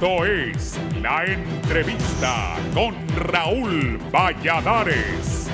Esto es La Entrevista con Raúl Valladares.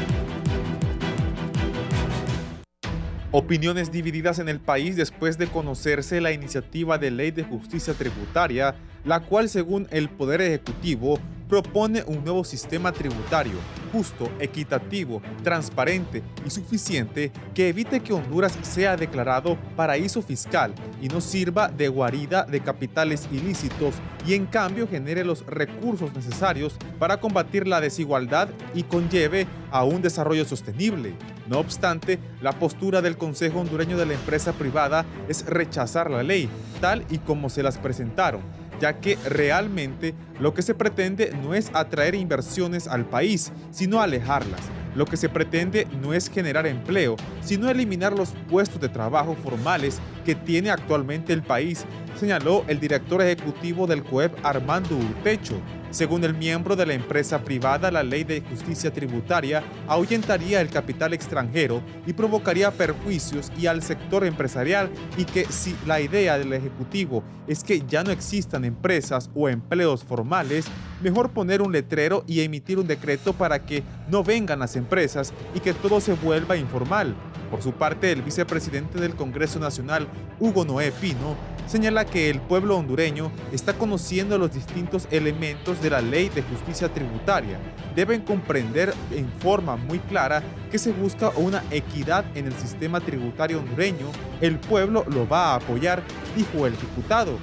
Opiniones divididas en el país después de conocerse la iniciativa de ley de justicia tributaria, la cual, según el Poder Ejecutivo, propone un nuevo sistema tributario justo, equitativo, transparente y suficiente que evite que Honduras sea declarado paraíso fiscal y no sirva de guarida de capitales ilícitos y en cambio genere los recursos necesarios para combatir la desigualdad y conlleve a un desarrollo sostenible. No obstante, la postura del Consejo Hondureño de la Empresa Privada es rechazar la ley, tal y como se las presentaron, ya que realmente lo que se pretende no es atraer inversiones al país, sino alejarlas. Lo que se pretende no es generar empleo, sino eliminar los puestos de trabajo formales que tiene actualmente el país, señaló el director ejecutivo del COEP, Armando Urtecho. Según el miembro de la empresa privada, la ley de justicia tributaria ahuyentaría el capital extranjero y provocaría perjuicios y al sector empresarial, y que si la idea del Ejecutivo es que ya no existan empresas o empleos formales, mejor poner un letrero y emitir un decreto para que no vengan las empresas y que todo se vuelva informal. Por su parte, el vicepresidente del Congreso Nacional, Hugo Noé Pino, señala que el pueblo hondureño está conociendo los distintos elementos de la ley de justicia tributaria. Deben comprender en forma muy clara que se busca una equidad en el sistema tributario hondureño. El pueblo lo va a apoyar, dijo el diputado.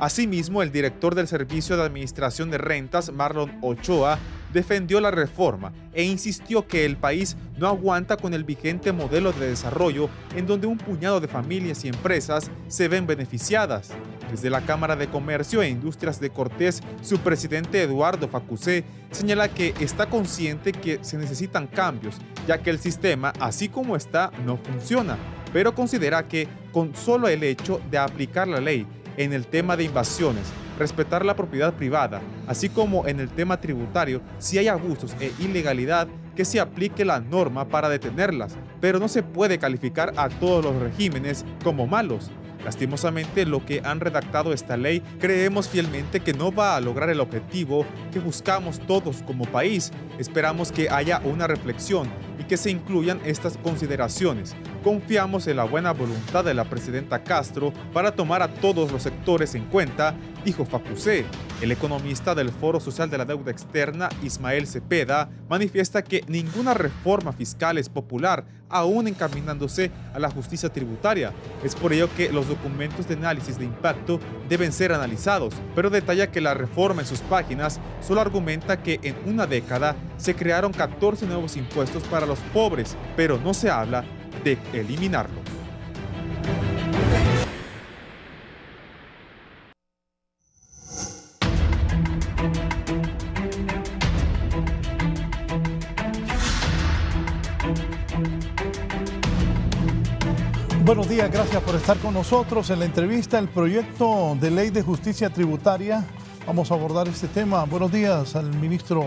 Asimismo, el director del Servicio de Administración de Rentas, Marlon Ochoa, defendió la reforma e insistió que el país no aguanta con el vigente modelo de desarrollo en donde un puñado de familias y empresas se ven beneficiadas. Desde la Cámara de Comercio e Industrias de Cortés, su presidente Eduardo Facusé señala que está consciente que se necesitan cambios, ya que el sistema, así como está, no funciona, pero considera que con solo el hecho de aplicar la ley en el tema de invasiones, respetar la propiedad privada, así como en el tema tributario, si hay abusos e ilegalidad, que se aplique la norma para detenerlas, pero no se puede calificar a todos los regímenes como malos. Lastimosamente, lo que han redactado esta ley, creemos fielmente que no va a lograr el objetivo que buscamos todos como país. Esperamos que haya una reflexión y que se incluyan estas consideraciones. Confiamos en la buena voluntad de la presidenta Castro para tomar a todos los sectores en cuenta, dijo Facusé. El economista del Foro Social de la Deuda Externa, Ismael Cepeda, manifiesta que ninguna reforma fiscal es popular, aún encaminándose a la justicia tributaria. Es por ello que los documentos de análisis de impacto deben ser analizados, pero detalla que la reforma en sus páginas solo argumenta que en una década se crearon 14 nuevos impuestos para los pobres, pero no se habla de eliminarlos. Buenos días, gracias por estar con nosotros en la entrevista. El proyecto de ley de justicia tributaria, vamos a abordar este tema. Buenos días al ministro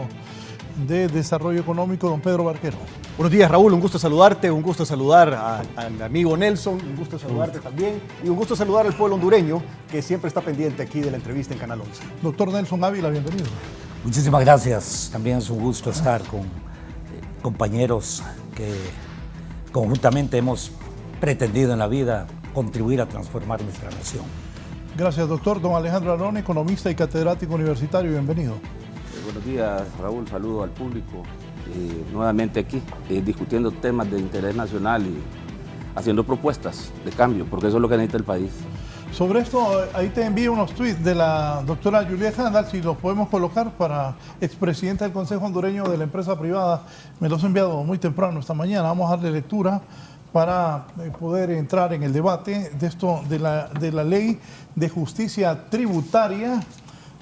de Desarrollo Económico, don Pedro Barquero. Buenos días, Raúl, un gusto saludarte, un gusto saludar al amigo Nelson, un gusto saludarte también y un gusto saludar al pueblo hondureño que siempre está pendiente aquí de la entrevista en Canal 11. Doctor Nelson Ávila, bienvenido. Muchísimas gracias, también es un gusto estar con compañeros que conjuntamente hemos pretendido en la vida contribuir a transformar nuestra nación. Gracias, doctor. Don Alejandro Arón, economista y catedrático universitario, bienvenido. Buenos días, Raúl, saludo al público. Nuevamente aquí, discutiendo temas de interés nacional y haciendo propuestas de cambio, porque eso es lo que necesita el país. Sobre esto, ahí te envío unos tweets de la doctora Juliet Handal, si los podemos colocar, para expresidenta del Consejo Hondureño de la Empresa Privada. Me los he enviado muy temprano esta mañana. Vamos a darle lectura para poder entrar en el debate de esto, de la ley de justicia tributaria,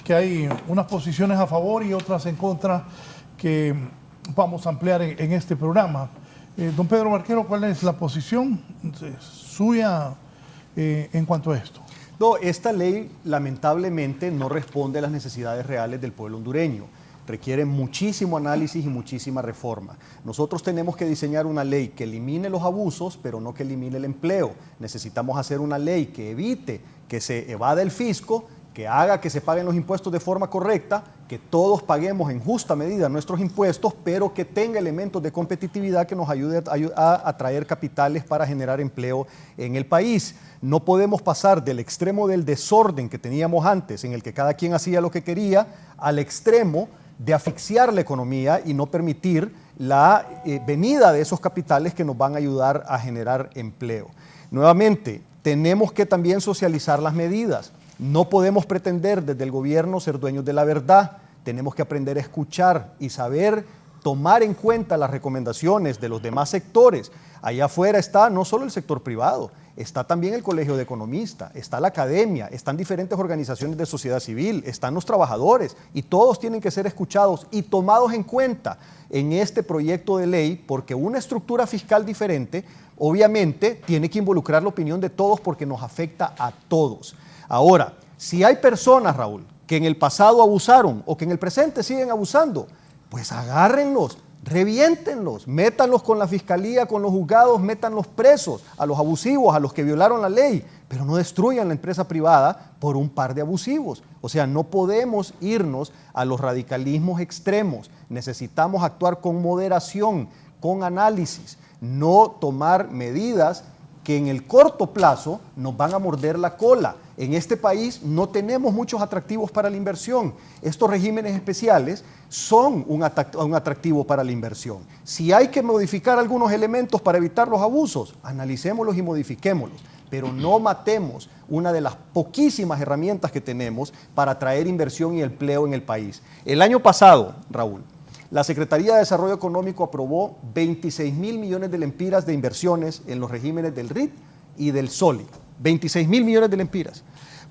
que hay unas posiciones a favor y otras en contra que vamos a ampliar en este programa. Don Pedro Barquero, ¿cuál es la posición suya en cuanto a esto? No, esta ley lamentablemente no responde a las necesidades reales del pueblo hondureño. Requiere muchísimo análisis y muchísima reforma. Nosotros tenemos que diseñar una ley que elimine los abusos, pero no que elimine el empleo. Necesitamos hacer una ley que evite que se evada el fisco, que haga que se paguen los impuestos de forma correcta, que todos paguemos en justa medida nuestros impuestos, pero que tenga elementos de competitividad que nos ayude a atraer capitales para generar empleo en el país. No podemos pasar del extremo del desorden que teníamos antes, en el que cada quien hacía lo que quería, al extremo de asfixiar la economía y no permitir la venida de esos capitales que nos van a ayudar a generar empleo. Nuevamente, tenemos que también socializar las medidas. No podemos pretender desde el gobierno ser dueños de la verdad. Tenemos que aprender a escuchar y saber tomar en cuenta las recomendaciones de los demás sectores. Allá afuera está no solo el sector privado, está también el Colegio de Economistas, está la academia, están diferentes organizaciones de sociedad civil, están los trabajadores, y todos tienen que ser escuchados y tomados en cuenta en este proyecto de ley, porque una estructura fiscal diferente obviamente tiene que involucrar la opinión de todos porque nos afecta a todos. Ahora, si hay personas, Raúl, que en el pasado abusaron o que en el presente siguen abusando, pues agárrenlos, reviéntenlos, métanlos con la fiscalía, con los juzgados, métanlos presos a los abusivos, a los que violaron la ley, pero no destruyan la empresa privada por un par de abusivos. O sea, no podemos irnos a los radicalismos extremos. Necesitamos actuar con moderación, con análisis, no tomar medidas que en el corto plazo nos van a morder la cola. En este país no tenemos muchos atractivos para la inversión. Estos regímenes especiales son un atractivo para la inversión. Si hay que modificar algunos elementos para evitar los abusos, analicémoslos y modifiquémoslos, pero no matemos una de las poquísimas herramientas que tenemos para atraer inversión y empleo en el país. El año pasado, Raúl, la Secretaría de Desarrollo Económico aprobó 26,000 millones de lempiras de inversiones en los regímenes del RIT y del SOLI. 26,000 millones de lempiras.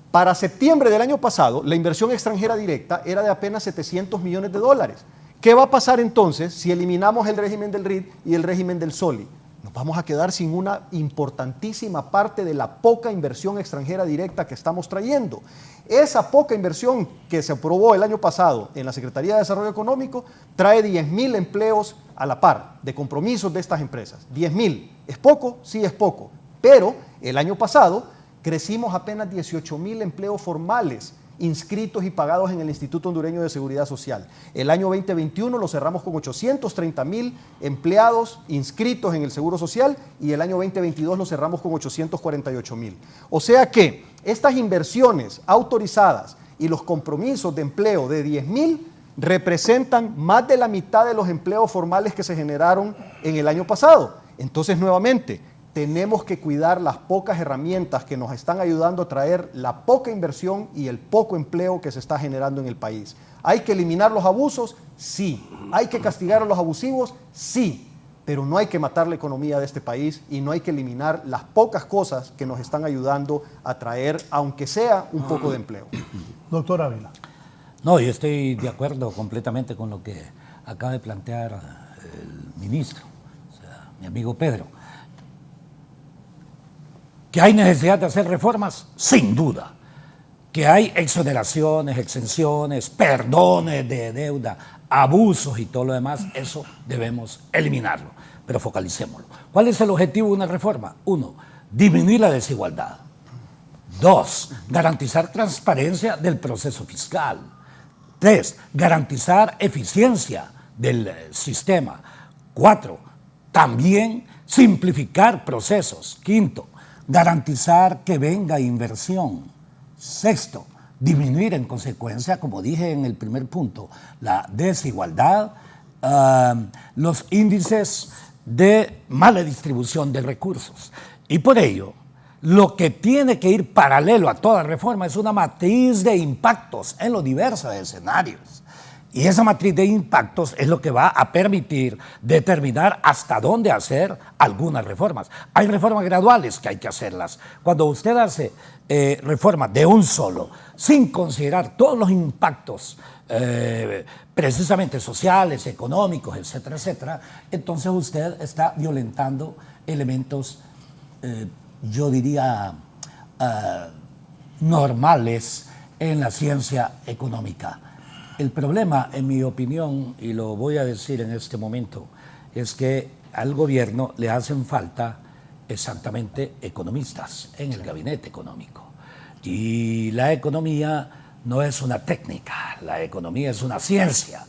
Para septiembre del año pasado, la inversión extranjera directa era de apenas 700 millones de dólares. ¿Qué va a pasar entonces si eliminamos el régimen del RIT y el régimen del SOLI? Nos vamos a quedar sin una importantísima parte de la poca inversión extranjera directa que estamos trayendo. Esa poca inversión que se aprobó el año pasado en la Secretaría de Desarrollo Económico trae 10,000 empleos a la par de compromisos de estas empresas. 10,000. ¿Es poco? Sí, es poco. Pero el año pasado crecimos apenas 18,000 empleos formales inscritos y pagados en el Instituto Hondureño de Seguridad Social. El año 2021 lo cerramos con 830,000 empleados inscritos en el Seguro Social y el año 2022 lo cerramos con 848,000. O sea que estas inversiones autorizadas y los compromisos de empleo de 10,000 representan más de la mitad de los empleos formales que se generaron en el año pasado. Entonces, nuevamente, tenemos que cuidar las pocas herramientas que nos están ayudando a traer la poca inversión y el poco empleo que se está generando en el país. ¿Hay que eliminar los abusos? Sí. ¿Hay que castigar a los abusivos? Sí. Pero no hay que matar la economía de este país y no hay que eliminar las pocas cosas que nos están ayudando a traer, aunque sea un poco de empleo. Doctor Ávila. No, yo estoy de acuerdo completamente con lo que acaba de plantear el ministro, o sea, mi amigo Pedro. ¿Que hay necesidad de hacer reformas? Sin duda. ¿Que hay exoneraciones, exenciones, perdones de deuda, abusos y todo lo demás? Eso debemos eliminarlo, pero focalicémoslo. ¿Cuál es el objetivo de una reforma? 1, disminuir la desigualdad. 2, garantizar transparencia del proceso fiscal. 3, garantizar eficiencia del sistema. 4, también simplificar procesos. 5, garantizar que venga inversión. 6, disminuir en consecuencia, como dije en el primer punto, la desigualdad, los índices de mala distribución de recursos. Y por ello, lo que tiene que ir paralelo a toda reforma es una matriz de impactos en los diversos escenarios. Y esa matriz de impactos es lo que va a permitir determinar hasta dónde hacer algunas reformas. Hay reformas graduales que hay que hacerlas. Cuando usted hace reformas de un solo, sin considerar todos los impactos precisamente sociales, económicos, etcétera, etcétera, entonces usted está violentando elementos, yo diría, normales en la ciencia económica. El problema, en mi opinión, y lo voy a decir en este momento, es que al gobierno le hacen falta exactamente economistas en el gabinete económico. Y la economía no es una técnica, la economía es una ciencia.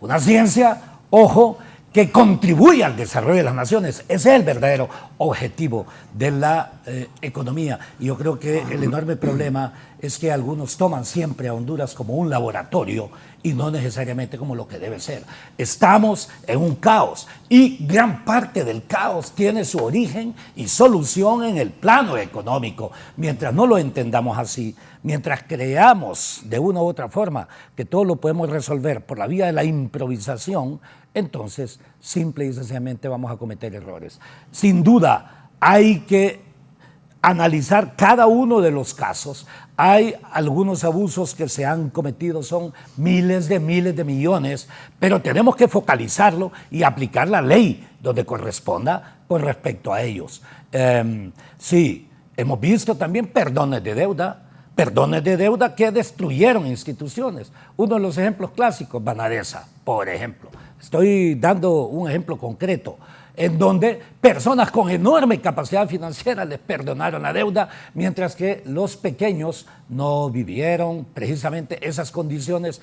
Una ciencia, ojo, que contribuye al desarrollo de las naciones. Ese es el verdadero objetivo de la economía. Y yo creo que el enorme problema es que algunos toman siempre a Honduras como un laboratorio y no necesariamente como lo que debe ser. Estamos en un caos y gran parte del caos tiene su origen y solución en el plano económico. Mientras no lo entendamos así, mientras creamos de una u otra forma que todo lo podemos resolver por la vía de la improvisación, entonces simple y sencillamente vamos a cometer errores. Sin duda hay que analizar cada uno de los casos. Hay algunos abusos que se han cometido, son miles de millones, pero tenemos que focalizarlo y aplicar la ley donde corresponda con respecto a ellos. Sí, hemos visto también perdones de deuda que destruyeron instituciones. Uno de los ejemplos clásicos, Banadesa, por ejemplo. Estoy dando un ejemplo concreto, en donde personas con enorme capacidad financiera les perdonaron la deuda, mientras que los pequeños no vivieron precisamente esas condiciones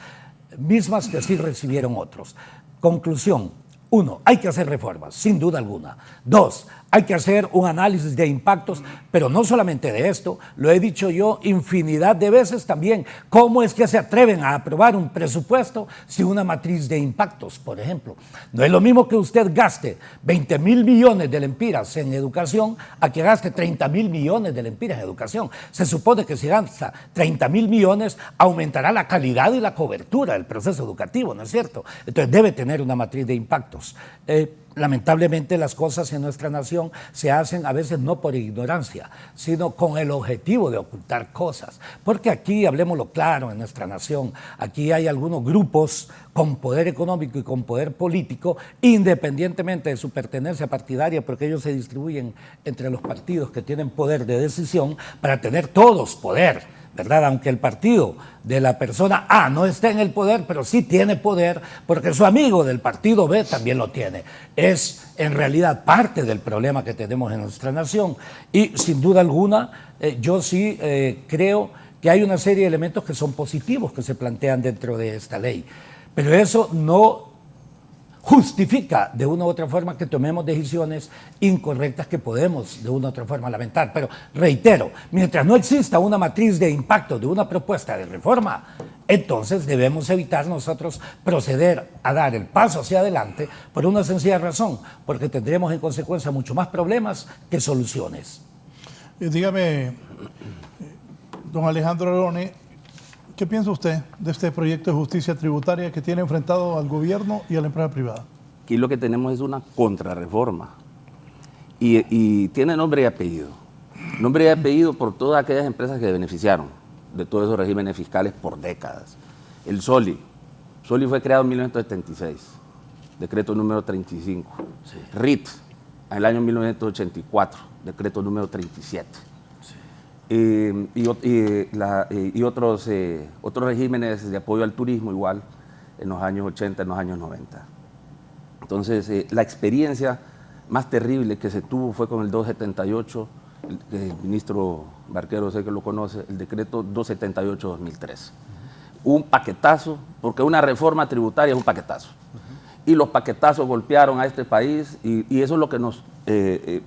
mismas que sí recibieron otros. Conclusión: 1, hay que hacer reformas, sin duda alguna. 2, hay que hacer un análisis de impactos, pero no solamente de esto, lo he dicho yo infinidad de veces también. ¿Cómo es que se atreven a aprobar un presupuesto sin una matriz de impactos, por ejemplo? No es lo mismo que usted gaste 20.000 millones de lempiras en educación a que gaste 30.000 millones de lempiras en educación. Se supone que si gasta 30.000 millones, aumentará la calidad y la cobertura del proceso educativo, ¿no es cierto? Entonces debe tener una matriz de impactos. Lamentablemente las cosas en nuestra nación se hacen a veces no por ignorancia, sino con el objetivo de ocultar cosas. Porque aquí, hablemoslo claro, en nuestra nación, aquí hay algunos grupos con poder económico y con poder político, independientemente de su pertenencia partidaria, porque ellos se distribuyen entre los partidos que tienen poder de decisión para tener todos poder, ¿verdad? Aunque el partido de la persona A no esté en el poder, pero sí tiene poder porque su amigo del partido B también lo tiene. Es en realidad parte del problema que tenemos en nuestra nación y sin duda alguna yo sí creo que hay una serie de elementos que son positivos que se plantean dentro de esta ley, pero eso no justifica de una u otra forma que tomemos decisiones incorrectas que podemos de una u otra forma lamentar. Pero reitero, mientras no exista una matriz de impacto de una propuesta de reforma, entonces debemos evitar nosotros proceder a dar el paso hacia adelante por una sencilla razón, porque tendremos en consecuencia mucho más problemas que soluciones. Dígame, don Alejandro Arone, ¿qué piensa usted de este proyecto de justicia tributaria que tiene enfrentado al gobierno y a la empresa privada? Aquí lo que tenemos es una contrarreforma y tiene nombre y apellido. Nombre y apellido por todas aquellas empresas que se beneficiaron de todos esos regímenes fiscales por décadas. El SOLI fue creado en 1976, decreto número 35. Sí. RIT, en el año 1984, decreto número 37. Y otros regímenes de apoyo al turismo igual en los años 80, en los años 90. Entonces, la experiencia más terrible que se tuvo fue con el 278, el ministro Barquero, sé que lo conoce, el decreto 278-2003. Un paquetazo, porque una reforma tributaria es un paquetazo. Y los paquetazos golpearon a este país y eso es lo que nos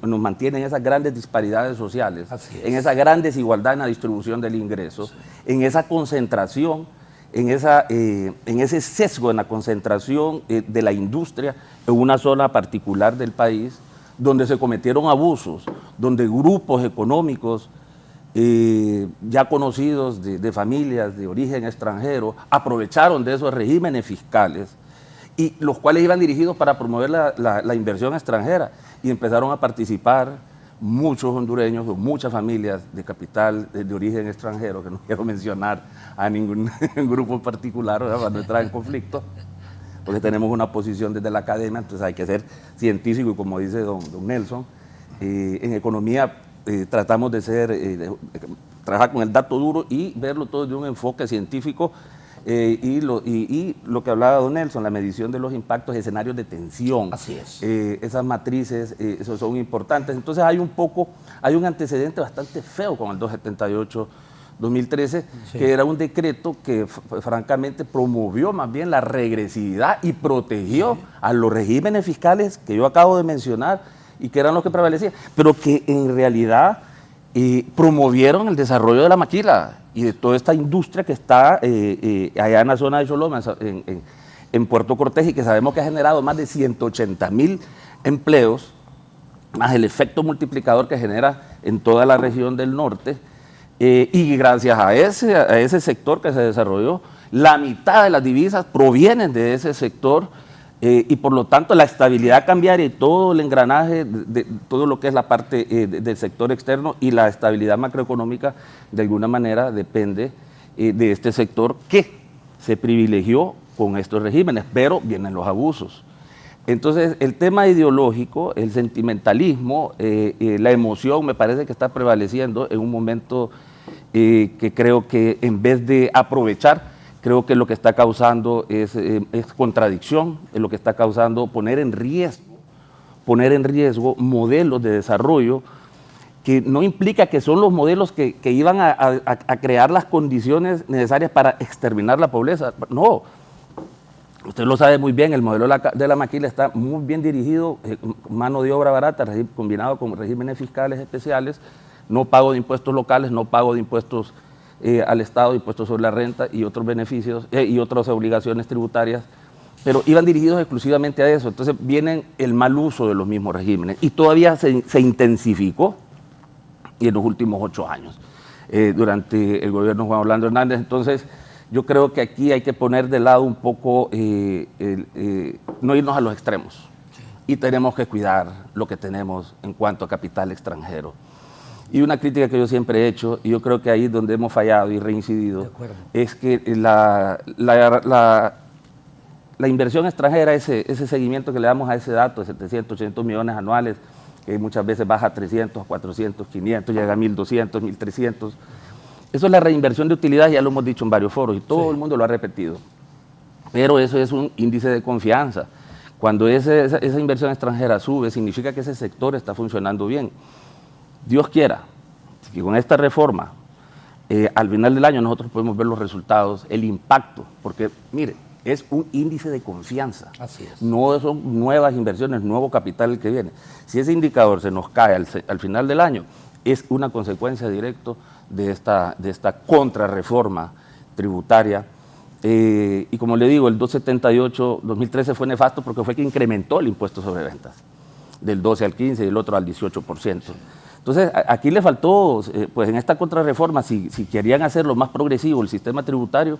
mantiene en esas grandes disparidades sociales, en esa gran desigualdad en la distribución del ingreso, sí, en esa concentración, en ese sesgo en la concentración de la industria en una zona particular del país, donde se cometieron abusos, donde grupos económicos ya conocidos de familias de origen extranjero aprovecharon de esos regímenes fiscales y los cuales iban dirigidos para promover la inversión extranjera y empezaron a participar muchos hondureños, muchas familias de capital de origen extranjero, que no quiero mencionar a ningún grupo en particular, ¿verdad?, para no entrar en conflicto, porque tenemos una posición desde la academia, entonces hay que ser científico y como dice don Nelson, en economía tratamos de trabajar con el dato duro y verlo todo de un enfoque científico. Y lo que hablaba don Nelson, la medición de los impactos, escenarios de tensión. Así es. Esas matrices eso son importantes. Entonces hay un antecedente bastante feo con el 278 2013, que era un decreto que francamente promovió más bien la regresividad y protegió a los regímenes fiscales que yo acabo de mencionar y que eran los que prevalecían, pero que en realidad promovieron el desarrollo de la maquila y de toda esta industria que está allá en la zona de Choloma, en Puerto Cortés, y que sabemos que ha generado más de 180.000 empleos, más el efecto multiplicador que genera en toda la región del norte. Y gracias a ese sector que se desarrolló, la mitad de las divisas provienen de ese sector, y por lo tanto la estabilidad cambiaria y todo el engranaje de todo lo que es la parte del sector externo y la estabilidad macroeconómica de alguna manera depende de este sector que se privilegió con estos regímenes, pero vienen los abusos. Entonces el tema ideológico, el sentimentalismo, la emoción me parece que está prevaleciendo en un momento que creo que en vez de aprovechar, creo que lo que está causando es contradicción, es lo que está causando poner en riesgo modelos de desarrollo que no implica que son los modelos que iban a crear las condiciones necesarias para exterminar la pobreza. No, usted lo sabe muy bien, el modelo de la maquila está muy bien dirigido, mano de obra barata, combinado con regímenes fiscales especiales, no pago de impuestos locales, no pago de impuestos al Estado, impuestos sobre la renta y otros beneficios y otras obligaciones tributarias, pero iban dirigidos exclusivamente a eso. Entonces viene el mal uso de los mismos regímenes y todavía se intensificó en los últimos 8 años durante el gobierno de Juan Orlando Hernández. Entonces yo creo que aquí hay que poner de lado un poco, no irnos a los extremos, y tenemos que cuidar lo que tenemos en cuanto a capital extranjero. Y una crítica que yo siempre he hecho, y yo creo que ahí es donde hemos fallado y reincidido, es que la inversión extranjera, ese seguimiento que le damos a ese dato de 700, 800 millones anuales, que muchas veces baja a 300, 400, 500, llega a 1.200, 1.300, eso es la reinversión de utilidad, ya lo hemos dicho en varios foros y todo el mundo lo ha repetido. Pero eso es un índice de confianza. Cuando esa inversión extranjera sube, significa que ese sector está funcionando bien. Dios quiera que con esta reforma, al final del año nosotros podemos ver los resultados, el impacto, porque mire, es un índice de confianza. Así es. No son nuevas inversiones, nuevo capital el que viene. Si ese indicador se nos cae al final del año, es una consecuencia directa de esta contrarreforma tributaria. Y como le digo, el 278-2013 fue nefasto porque fue que incrementó el impuesto sobre ventas, del 12 al 15 y el otro al 18%. Entonces, aquí le faltó, pues en esta contrarreforma, si querían hacerlo más progresivo el sistema tributario,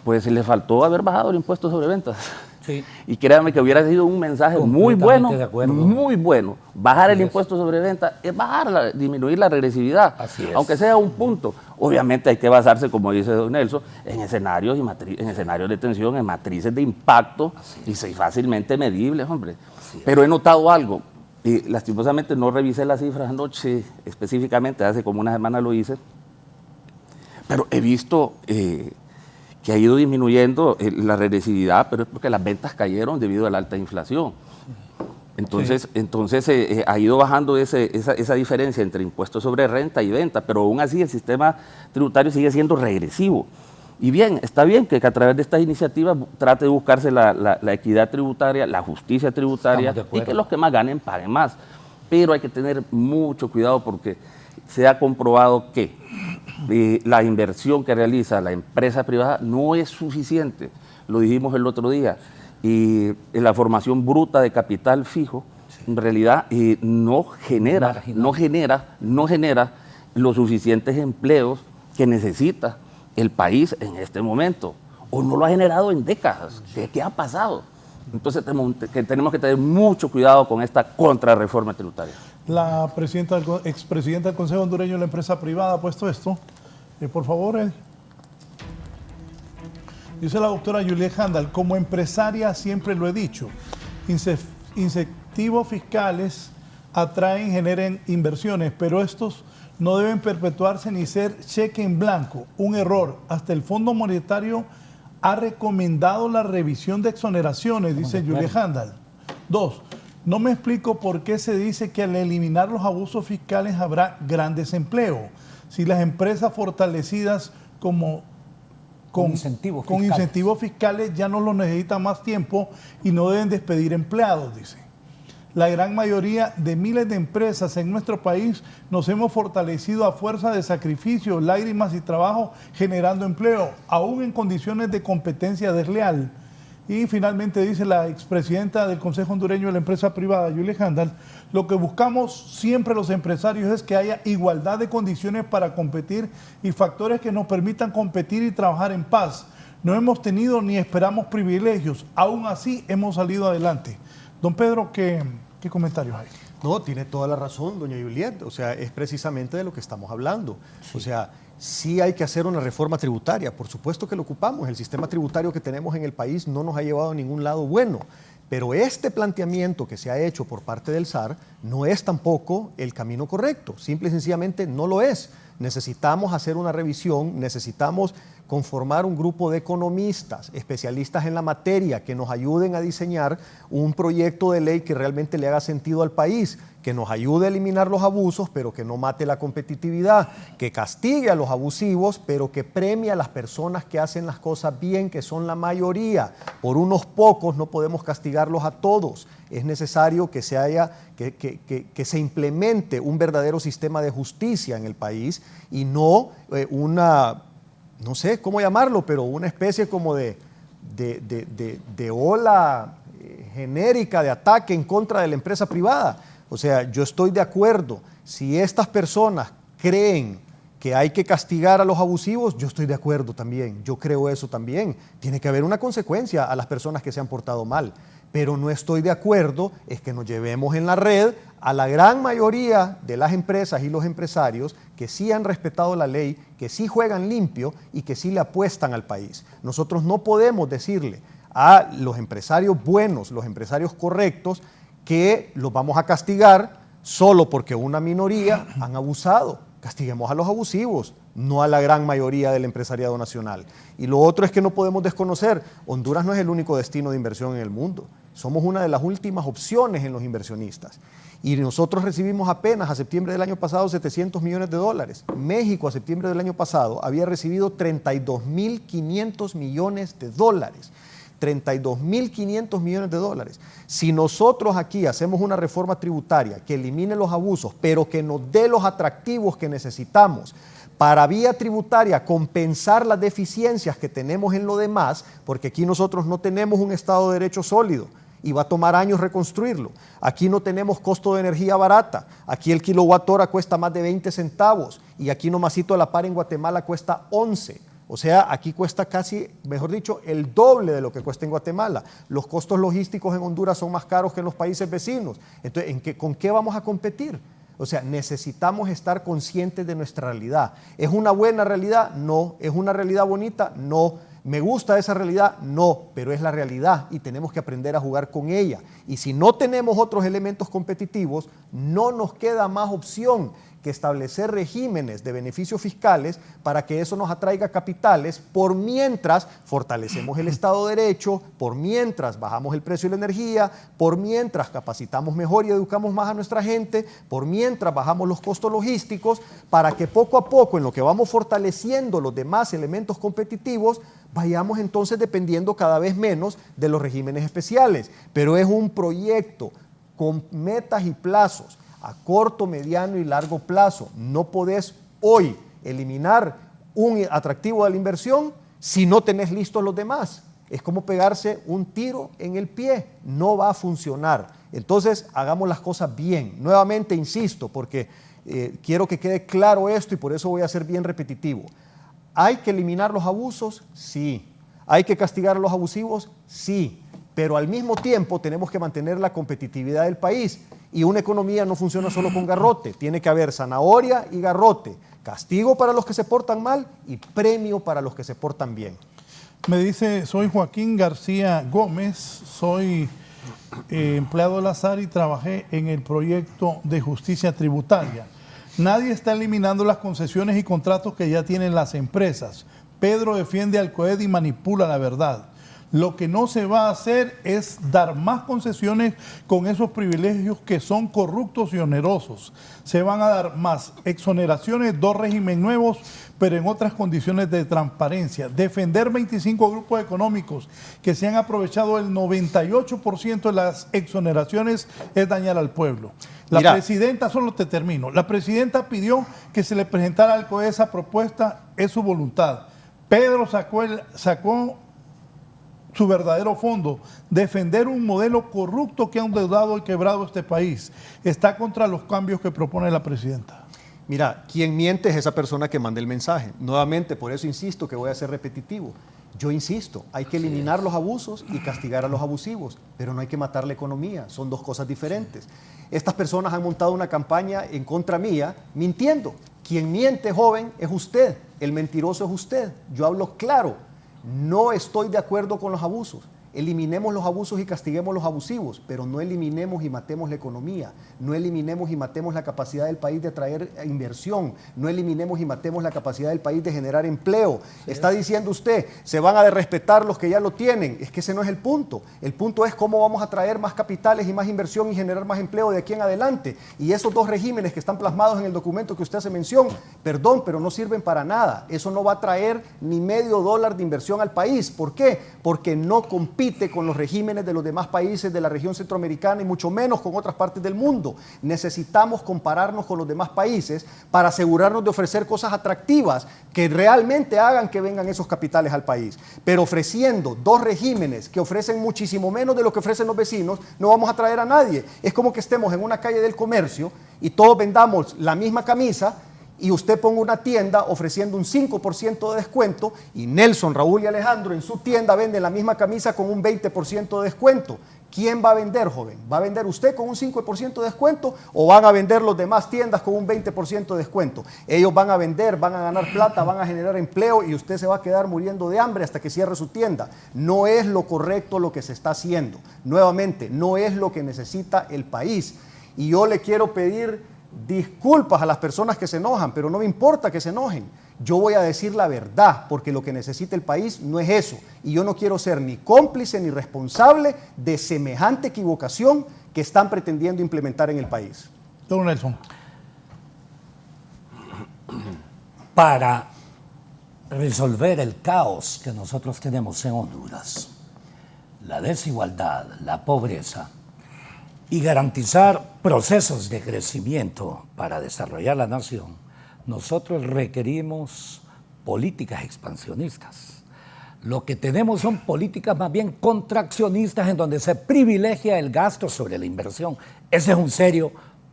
pues le faltó haber bajado el impuesto sobre ventas. Sí. Y créanme que hubiera sido un mensaje muy bueno, muy bueno. Bajar el impuesto sobre ventas es disminuir la regresividad, aunque sea un punto. Obviamente hay que basarse, como dice don Nelson, en escenarios, en escenarios de tensión, en matrices de impacto y fácilmente medibles, hombre. Pero he notado algo. Y lastimosamente no revisé las cifras anoche específicamente, hace como una semana lo hice, pero he visto que ha ido disminuyendo la regresividad, pero es porque las ventas cayeron debido a la alta inflación. Entonces ha ido bajando esa diferencia entre impuestos sobre renta y venta, pero aún así el sistema tributario sigue siendo regresivo. Y bien, está bien que a través de estas iniciativas trate de buscarse la equidad tributaria, la justicia tributaria y que los que más ganen paguen más. Pero hay que tener mucho cuidado porque se ha comprobado que la inversión que realiza la empresa privada no es suficiente. Lo dijimos el otro día. Y la formación bruta de capital fijo en realidad no genera los suficientes empleos que necesita el país en este momento, o no lo ha generado en décadas. ¿Qué ha pasado? Entonces tenemos que tener mucho cuidado con esta contrarreforma tributaria. La expresidenta del Consejo Hondureño de la Empresa Privada ha puesto esto. Por favor, dice la doctora Juliet Handal, como empresaria siempre lo he dicho, incentivos fiscales atraen, generan inversiones, pero estos no deben perpetuarse ni ser cheque en blanco. Un error. Hasta el Fondo Monetario ha recomendado la revisión de exoneraciones, dice Juliet Handal. 2. No me explico por qué se dice que al eliminar los abusos fiscales habrá gran desempleo. si las empresas fortalecidas con incentivos fiscales ya no los necesitan más tiempo y no deben despedir empleados, dice. La gran mayoría de miles de empresas en nuestro país nos hemos fortalecido a fuerza de sacrificio, lágrimas y trabajo generando empleo, aún en condiciones de competencia desleal. Y finalmente dice la expresidenta del Consejo Hondureño de la Empresa Privada, Julia Handal, lo que buscamos siempre los empresarios es que haya igualdad de condiciones para competir y factores que nos permitan competir y trabajar en paz. No hemos tenido ni esperamos privilegios, aún así hemos salido adelante. Don Pedro, ¿qué comentarios hay? No, tiene toda la razón, doña Juliet. O sea, es precisamente de lo que estamos hablando. Sí. O sea, sí hay que hacer una reforma tributaria. Por supuesto que lo ocupamos. El sistema tributario que tenemos en el país no nos ha llevado a ningún lado bueno. Pero este planteamiento que se ha hecho por parte del SAR no es tampoco el camino correcto. Simple y sencillamente no lo es. Necesitamos hacer una revisión, necesitamos conformar un grupo de economistas, especialistas en la materia, que nos ayuden a diseñar un proyecto de ley que realmente le haga sentido al país, que nos ayude a eliminar los abusos, pero que no mate la competitividad, que castigue a los abusivos, pero que premie a las personas que hacen las cosas bien, que son la mayoría. Por unos pocos no podemos castigarlos a todos. Es necesario que se implemente un verdadero sistema de justicia en el país y no no sé cómo llamarlo, pero una especie como de ola genérica de ataque en contra de la empresa privada. O sea, yo estoy de acuerdo. Si estas personas creen que hay que castigar a los abusivos, yo estoy de acuerdo también. Yo creo eso también. Tiene que haber una consecuencia a las personas que se han portado mal. Pero no estoy de acuerdo es que nos llevemos en la red a la gran mayoría de las empresas y los empresarios que sí han respetado la ley, que sí juegan limpio y que sí le apuestan al país. Nosotros no podemos decirle a los empresarios buenos, los empresarios correctos, que los vamos a castigar solo porque una minoría han abusado. Castiguemos a los abusivos, no a la gran mayoría del empresariado nacional. Y lo otro es que no podemos desconocer, Honduras no es el único destino de inversión en el mundo. Somos una de las últimas opciones en los inversionistas. Y nosotros recibimos apenas a septiembre del año pasado $700 millones. México a septiembre del año pasado había recibido $32.500 millones. 32.500 millones de dólares. Si nosotros aquí hacemos una reforma tributaria que elimine los abusos, pero que nos dé los atractivos que necesitamos para vía tributaria compensar las deficiencias que tenemos en lo demás, porque aquí nosotros no tenemos un Estado de Derecho sólido y va a tomar años reconstruirlo. Aquí no tenemos costo de energía barata. Aquí el kilowatt hora cuesta más de 20 centavos y aquí nomasito a la par en Guatemala cuesta 11. O sea, aquí cuesta casi, mejor dicho, el doble de lo que cuesta en Guatemala. Los costos logísticos en Honduras son más caros que en los países vecinos. Entonces, ¿con qué vamos a competir? O sea, necesitamos estar conscientes de nuestra realidad. ¿Es una buena realidad? No. ¿Es una realidad bonita? No. ¿Me gusta esa realidad? No, pero es la realidad y tenemos que aprender a jugar con ella. Y si no tenemos otros elementos competitivos, no nos queda más opción que establecer regímenes de beneficios fiscales para que eso nos atraiga capitales, por mientras fortalecemos el Estado de Derecho, por mientras bajamos el precio de la energía, por mientras capacitamos mejor y educamos más a nuestra gente, por mientras bajamos los costos logísticos, para que poco a poco, en lo que vamos fortaleciendo los demás elementos competitivos, vayamos entonces dependiendo cada vez menos de los regímenes especiales. Pero es un proyecto con metas y plazos a corto, mediano y largo plazo. No podés hoy eliminar un atractivo de la inversión si no tenés listos los demás. Es como pegarse un tiro en el pie, no va a funcionar. Entonces, hagamos las cosas bien. Nuevamente, insisto, porque quiero que quede claro esto y por eso voy a ser bien repetitivo. ¿Hay que eliminar los abusos? Sí. ¿Hay que castigar a los abusivos? Sí. Pero al mismo tiempo tenemos que mantener la competitividad del país. Y una economía no funciona solo con garrote, tiene que haber zanahoria y garrote, castigo para los que se portan mal y premio para los que se portan bien. Me dice, soy Joaquín García Gómez, soy empleado del SAR y trabajé en el proyecto de justicia tributaria. Nadie está eliminando las concesiones y contratos que ya tienen las empresas. Pedro defiende al COED y manipula la verdad. Lo que no se va a hacer es dar más concesiones con esos privilegios que son corruptos y onerosos. Se van a dar más exoneraciones, 2 regímenes nuevos, pero en otras condiciones de transparencia. Defender 25 grupos económicos que se han aprovechado el 98% de las exoneraciones es dañar al pueblo. La presidenta, solo te termino, la presidenta pidió que se le presentara al COE esa propuesta, es su voluntad. Pedro sacó su verdadero fondo, defender un modelo corrupto que ha endeudado y quebrado este país. Está contra los cambios que propone la presidenta. Mira, quien miente es esa persona que manda el mensaje. Nuevamente, por eso insisto que voy a ser repetitivo. Yo insisto, hay que eliminar los abusos y castigar a los abusivos, pero no hay que matar la economía, son 2 cosas diferentes. Estas personas han montado una campaña en contra mía mintiendo. Quien miente, joven, es usted, el mentiroso es usted. Yo hablo claro, no estoy de acuerdo con los abusos. Eliminemos los abusos y castiguemos los abusivos, pero no eliminemos y matemos la economía, no eliminemos y matemos la capacidad del país de atraer inversión, no eliminemos y matemos la capacidad del país de generar empleo. Está diciendo usted, se van a respetar los que ya lo tienen, es que ese no es el punto es cómo vamos a traer más capitales y más inversión y generar más empleo de aquí en adelante. Y esos 2 regímenes que están plasmados en el documento que usted hace mención, perdón, pero no sirven para nada. Eso no va a traer ni medio dólar de inversión al país. ¿Por qué? Porque no compite con los regímenes de los demás países de la región centroamericana y mucho menos con otras partes del mundo. Necesitamos compararnos con los demás países para asegurarnos de ofrecer cosas atractivas que realmente hagan que vengan esos capitales al país. Pero ofreciendo 2 regímenes que ofrecen muchísimo menos de lo que ofrecen los vecinos, no vamos a traer a nadie. Es como que estemos en una calle del comercio y todos vendamos la misma camisa y usted ponga una tienda ofreciendo un 5% de descuento y Nelson, Raúl y Alejandro en su tienda venden la misma camisa con un 20% de descuento. ¿Quién va a vender, joven? ¿Va a vender usted con un 5% de descuento o van a vender los demás tiendas con un 20% de descuento? Ellos van a vender, van a ganar plata, van a generar empleo y usted se va a quedar muriendo de hambre hasta que cierre su tienda. No es lo correcto lo que se está haciendo. Nuevamente, no es lo que necesita el país. Y yo le quiero pedir disculpas a las personas que se enojan, pero no me importa que se enojen. Yo voy a decir la verdad, porque lo que necesita el país no es eso. Y yo no quiero ser ni cómplice ni responsable de semejante equivocación que están pretendiendo implementar en el país. Don Nelson. Para resolver el caos que nosotros tenemos en Honduras, la desigualdad, la pobreza, y garantizar procesos de crecimiento para desarrollar la nación, nosotros requerimos políticas expansionistas. Lo que tenemos son políticas más bien contraccionistas en donde se privilegia el gasto sobre la inversión. Ese es un serio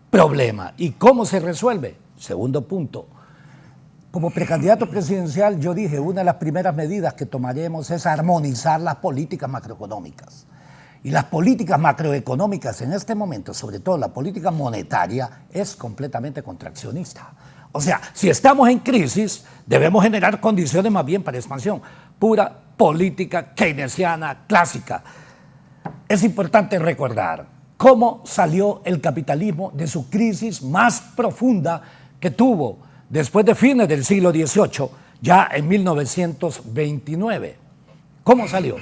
problema. ¿Y cómo se resuelve? Segundo punto. Como precandidato presidencial yo dije, una de las primeras medidas que tomaremos es armonizar las políticas macroeconómicas. Y las políticas macroeconómicas en este momento, sobre todo la política monetaria, es completamente contraccionista. O sea, si estamos en crisis, debemos generar condiciones más bien para expansión. Pura política keynesiana clásica. Es importante recordar cómo salió el capitalismo de su crisis más profunda que tuvo después de fines del siglo XVIII, ya en 1929. ¿Cómo salió?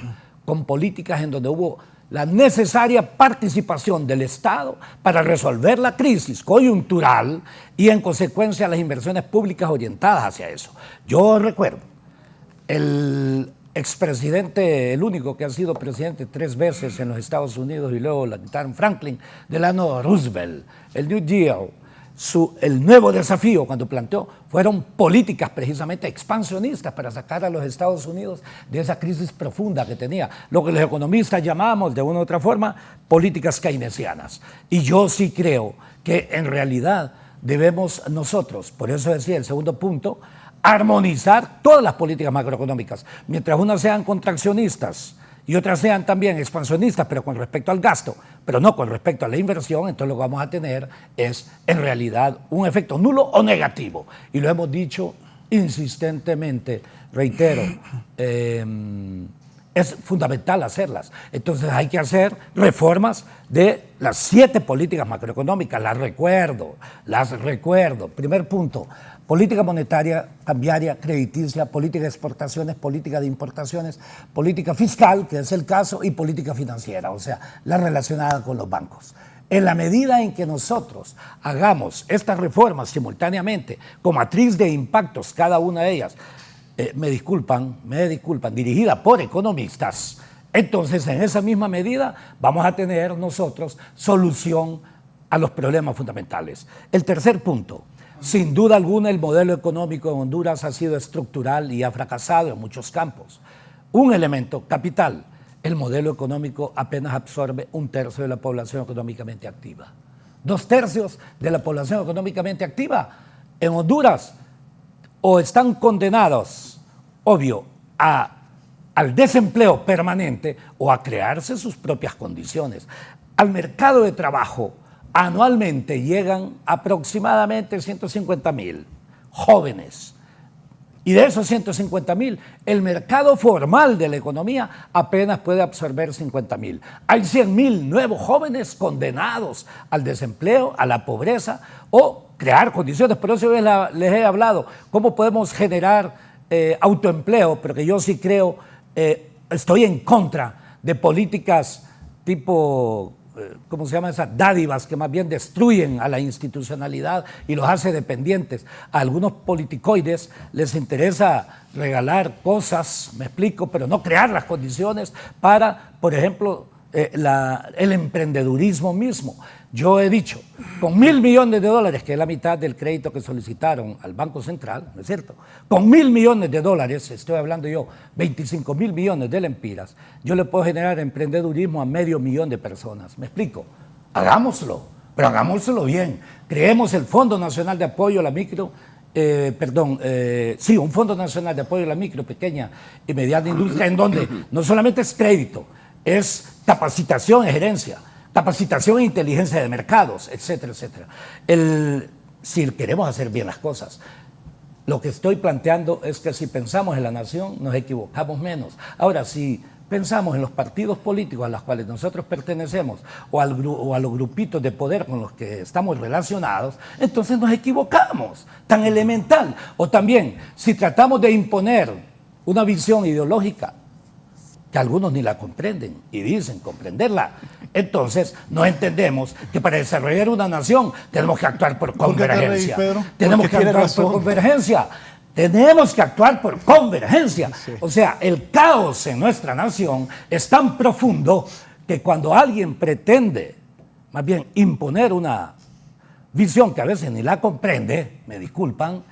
Con políticas en donde hubo la necesaria participación del Estado para resolver la crisis coyuntural y en consecuencia las inversiones públicas orientadas hacia eso. Yo recuerdo, el expresidente, el único que ha sido presidente 3 veces en los Estados Unidos y luego la quitaron, Franklin Delano Roosevelt, el New Deal, el nuevo desafío cuando planteó fueron políticas precisamente expansionistas para sacar a los Estados Unidos de esa crisis profunda que tenía, lo que los economistas llamamos de una u otra forma políticas keynesianas. Y yo sí creo que en realidad debemos nosotros, por eso decía el segundo punto, armonizar todas las políticas macroeconómicas, mientras unas sean contraccionistas y otras sean también expansionistas, pero con respecto al gasto, pero no con respecto a la inversión, entonces lo que vamos a tener es, en realidad, un efecto nulo o negativo. Y lo hemos dicho insistentemente, reitero, es fundamental hacerlas. Entonces hay que hacer reformas de las 7 políticas macroeconómicas, las recuerdo. Primer punto, política monetaria, cambiaria, crediticia, política de exportaciones, política de importaciones, política fiscal, que es el caso, y política financiera, o sea, la relacionada con los bancos. En la medida en que nosotros hagamos estas reformas simultáneamente, con matriz de impactos, cada una de ellas, me disculpan, dirigida por economistas, entonces en esa misma medida vamos a tener nosotros solución a los problemas fundamentales. El tercer punto, sin duda alguna el modelo económico en Honduras ha sido estructural y ha fracasado en muchos campos. Un elemento capital, el modelo económico apenas absorbe 1/3 de la población económicamente activa. 2/3 de la población económicamente activa en Honduras o están condenados, obvio, al desempleo permanente o a crearse sus propias condiciones. Al mercado de trabajo anualmente llegan aproximadamente 150,000 jóvenes. Y de esos 150,000, el mercado formal de la economía apenas puede absorber 50,000. Hay 100,000 nuevos jóvenes condenados al desempleo, a la pobreza o crear condiciones. Por eso les he hablado cómo podemos generar autoempleo, porque yo sí creo, estoy en contra de políticas tipo, ¿cómo se llama? Esas dádivas que más bien destruyen a la institucionalidad y los hace dependientes. A algunos politicoides les interesa regalar cosas, me explico, pero no crear las condiciones para, por ejemplo, el emprendedurismo mismo. Yo he dicho, con $1,000 millones, que es la mitad del crédito que solicitaron al Banco Central, ¿no es cierto? Con $1,000 millones, estoy hablando yo, 25,000 millones de lempiras, yo le puedo generar emprendedurismo a 500,000 de personas. ¿Me explico? Hagámoslo, pero hagámoslo bien. Creemos el Fondo Nacional de Apoyo a la Micro, un Fondo Nacional de Apoyo a la Micro, Pequeña y Mediana Industria, en donde no solamente es crédito, es capacitación en gerencia, capacitación en inteligencia de mercados, etcétera, etcétera. Si queremos hacer bien las cosas, lo que estoy planteando es que si pensamos en la nación, nos equivocamos menos. Ahora, si pensamos en los partidos políticos a los cuales nosotros pertenecemos o a los grupitos de poder con los que estamos relacionados, entonces nos equivocamos, tan elemental. O también, si tratamos de imponer una visión ideológica que algunos ni la comprenden y dicen comprenderla, entonces no entendemos que para desarrollar una nación tenemos que actuar por convergencia. Tenemos que actuar por convergencia. Tenemos que actuar por convergencia. Sí. O sea, el caos en nuestra nación es tan profundo que cuando alguien pretende, más bien, imponer una visión que a veces ni la comprende, me disculpan,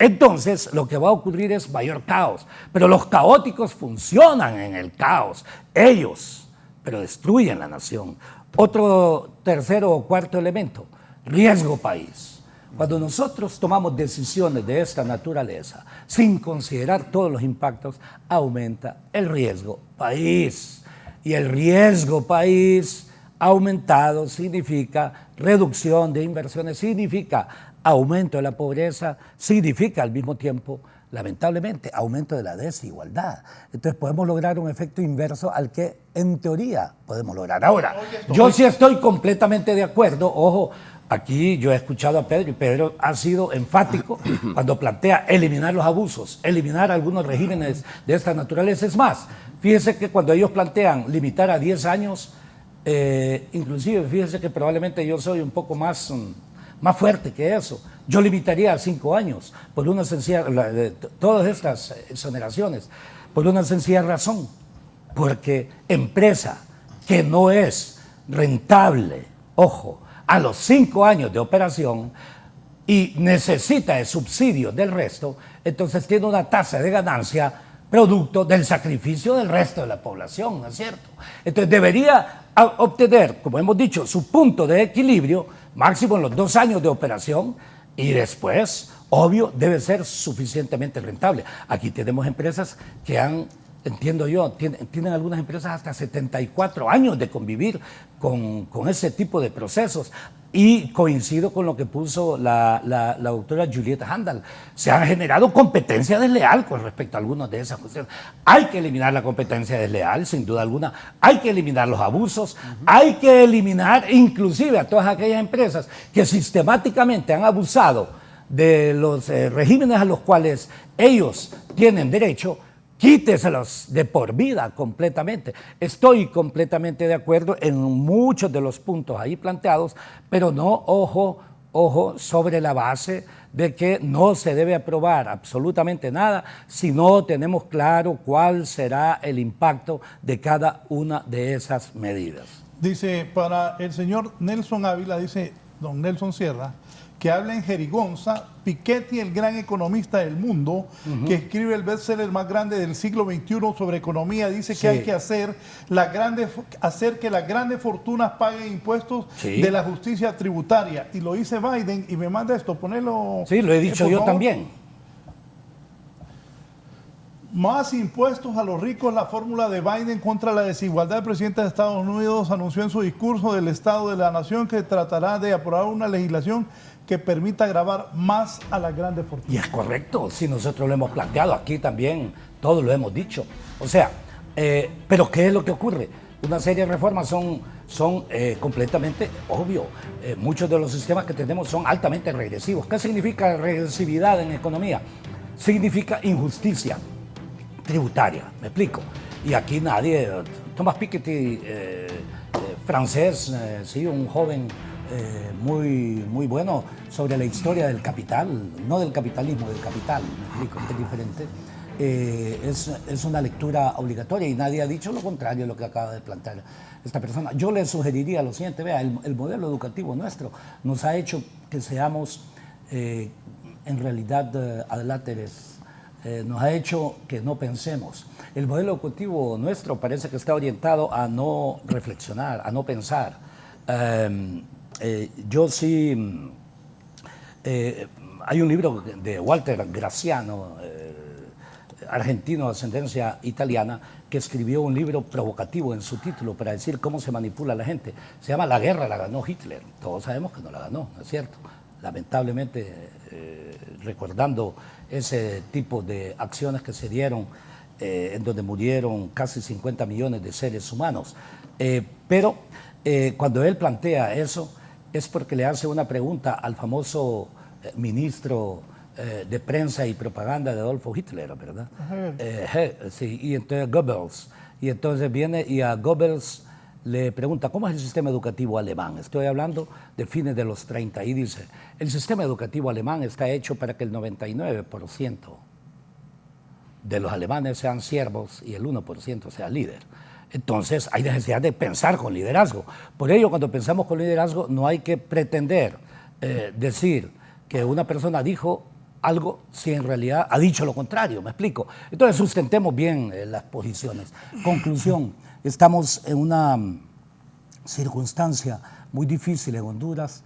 entonces lo que va a ocurrir es mayor caos. Pero los caóticos funcionan en el caos. Ellos, pero destruyen la nación. Otro tercero o cuarto elemento, riesgo país. Cuando nosotros tomamos decisiones de esta naturaleza, sin considerar todos los impactos, aumenta el riesgo país. Y el riesgo país aumentado significa reducción de inversiones, significa aumento de la pobreza, significa al mismo tiempo, lamentablemente, aumento de la desigualdad. Entonces podemos lograr un efecto inverso al que en teoría podemos lograr. Ahora, yo sí estoy completamente de acuerdo, ojo, aquí yo he escuchado a Pedro y Pedro ha sido enfático cuando plantea eliminar los abusos, eliminar algunos regímenes de esta naturaleza. Es más, fíjese que cuando ellos plantean limitar a 10 años, inclusive fíjese que probablemente yo soy un poco más fuerte que eso. Yo limitaría a 5 años por una sencilla, todas estas exoneraciones, por una sencilla razón, porque empresa que no es rentable, ojo, a los 5 años de operación y necesita el subsidio del resto, entonces tiene una tasa de ganancia producto del sacrificio del resto de la población, ¿no es cierto? Entonces debería obtener, como hemos dicho, su punto de equilibrio máximo en los 2 años de operación y después, obvio, debe ser suficientemente rentable. Aquí tenemos empresas que han entiendo yo, tienen algunas empresas hasta 74 años de convivir con ese tipo de procesos. Y coincido con lo que puso la doctora Julieta Handal. Se ha generado competencia desleal con respecto a algunas de esas cuestiones. Hay que eliminar la competencia desleal, sin duda alguna. Hay que eliminar los abusos. Hay que eliminar inclusive a todas aquellas empresas que sistemáticamente han abusado de los regímenes a los cuales ellos tienen derecho. Quíteselos de por vida completamente. Estoy completamente de acuerdo en muchos de los puntos ahí planteados, pero no, ojo, sobre la base de que no se debe aprobar absolutamente nada si no tenemos claro cuál será el impacto de cada una de esas medidas. Dice, para el señor Nelson Ávila, dice don Nelson Sierra, que habla en jerigonza, Piketty, el gran economista del mundo, que escribe el bestseller más grande del siglo XXI sobre economía, dice que hay que hacer que las grandes fortunas paguen impuestos de la justicia tributaria. Y lo dice Biden, y me manda esto, ponelo. Sí, lo he dicho yo también. Más impuestos a los ricos, la fórmula de Biden contra la desigualdad. El presidente de Estados Unidos anunció en su discurso del Estado de la Nación que tratará de aprobar una legislación que permita gravar más a las grandes fortunas. Y es correcto, si nosotros lo hemos planteado aquí también, todos lo hemos dicho. O sea, pero ¿qué es lo que ocurre? Una serie de reformas son completamente obvio. Muchos de los sistemas que tenemos son altamente regresivos. ¿Qué significa regresividad en economía? Significa injusticia tributaria, me explico. Y aquí nadie, Thomas Piketty, francés, sí, un joven muy bueno sobre la historia del capital, no del capitalismo, del capital, me explico, que es diferente. Es una lectura obligatoria y nadie ha dicho lo contrario de lo que acaba de plantear esta persona. Yo le sugeriría lo siguiente, vea, el modelo educativo nuestro nos ha hecho que seamos en realidad adláteres. Nos ha hecho que no pensemos. El modelo educativo nuestro parece que está orientado a no reflexionar, a no pensar. Yo sí, hay un libro de Walter Graziano, argentino de ascendencia italiana, que escribió un libro provocativo en su título para decir cómo se manipula a la gente. Se llama La guerra la ganó Hitler. Todos sabemos que no la ganó, ¿no es cierto? Lamentablemente, recordando ese tipo de acciones que se dieron, en donde murieron casi 50 millones de seres humanos. Pero cuando él plantea eso, es porque le hace una pregunta al famoso ministro de prensa y propaganda de Adolfo Hitler, ¿verdad? Sí, y entonces Goebbels. Y entonces viene y a Goebbels le pregunta, ¿cómo es el sistema educativo alemán? Estoy hablando de fines de los 30 y dice, el sistema educativo alemán está hecho para que el 99% de los alemanes sean siervos y el 1% sea líder. Entonces hay necesidad de pensar con liderazgo. Por ello, cuando pensamos con liderazgo, no hay que pretender decir que una persona dijo algo si en realidad ha dicho lo contrario, ¿me explico? Entonces sustentemos bien las posiciones. Conclusión, estamos en una circunstancia muy difícil en Honduras.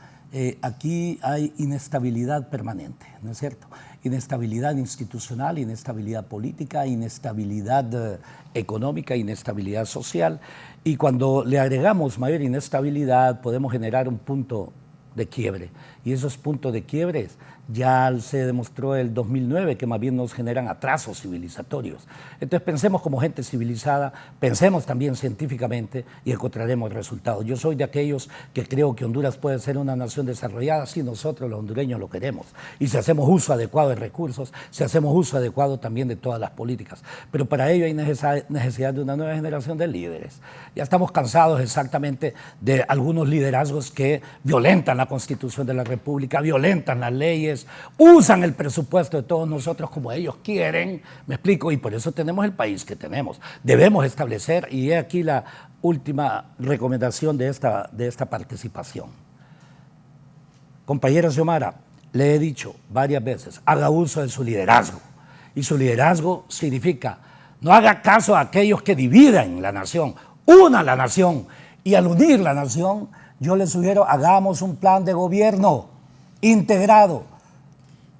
Aquí hay inestabilidad permanente, ¿no es cierto? Inestabilidad institucional, inestabilidad política, inestabilidad económica, inestabilidad social. Y cuando le agregamos mayor inestabilidad, podemos generar un punto de quiebre. Y esos puntos de quiebre ya se demostró el 2009 que más bien nos generan atrasos civilizatorios. Entonces pensemos como gente civilizada, pensemos también científicamente y encontraremos resultados. Yo soy de aquellos que creo que Honduras puede ser una nación desarrollada si nosotros los hondureños lo queremos y si hacemos uso adecuado de recursos, si hacemos uso adecuado también de todas las políticas. Pero para ello hay necesidad de una nueva generación de líderes. Ya estamos cansados exactamente de algunos liderazgos que violentan la Constitución de la República, violentan las leyes, usan el presupuesto de todos nosotros como ellos quieren, me explico, y por eso tenemos el país que tenemos. Debemos establecer, y he aquí la última recomendación de esta participación. Compañera Xiomara, le he dicho varias veces, haga uso de su liderazgo, y su liderazgo significa, no haga caso a aquellos que dividen la nación, una la nación, y al unir la nación, yo le sugiero, hagamos un plan de gobierno integrado,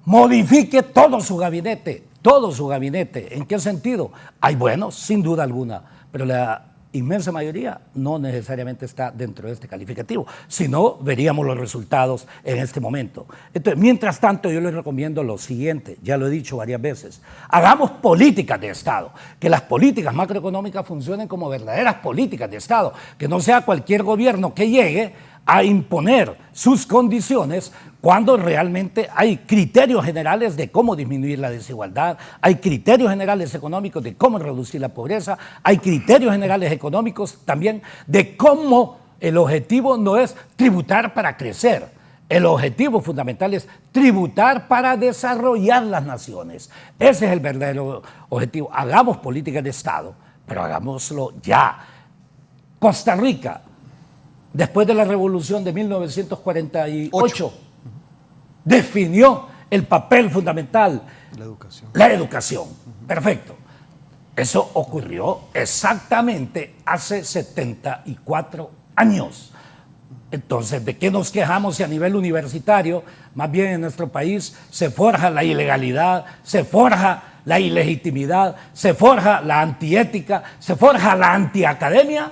modifique todo su gabinete, todo su gabinete. ¿En qué sentido? Hay buenos, sin duda alguna, pero la inmensa mayoría no necesariamente está dentro de este calificativo, si no veríamos los resultados en este momento. Entonces, mientras tanto, yo les recomiendo lo siguiente, ya lo he dicho varias veces, hagamos políticas de Estado, que las políticas macroeconómicas funcionen como verdaderas políticas de Estado, que no sea cualquier gobierno que llegue a imponer sus condiciones cuando realmente hay criterios generales de cómo disminuir la desigualdad, hay criterios generales económicos de cómo reducir la pobreza, hay criterios generales económicos también de cómo el objetivo no es tributar para crecer, el objetivo fundamental es tributar para desarrollar las naciones. Ese es el verdadero objetivo. Hagamos políticas de Estado, pero hagámoslo ya. Costa Rica, después de la revolución de 1948, definió el papel fundamental, la educación. Perfecto. Eso ocurrió exactamente hace 74 años. Entonces, ¿de qué nos quejamos si a nivel universitario, más bien en nuestro país, se forja la ilegalidad, se forja la ilegitimidad, se forja la antiética, se forja la antiacademia?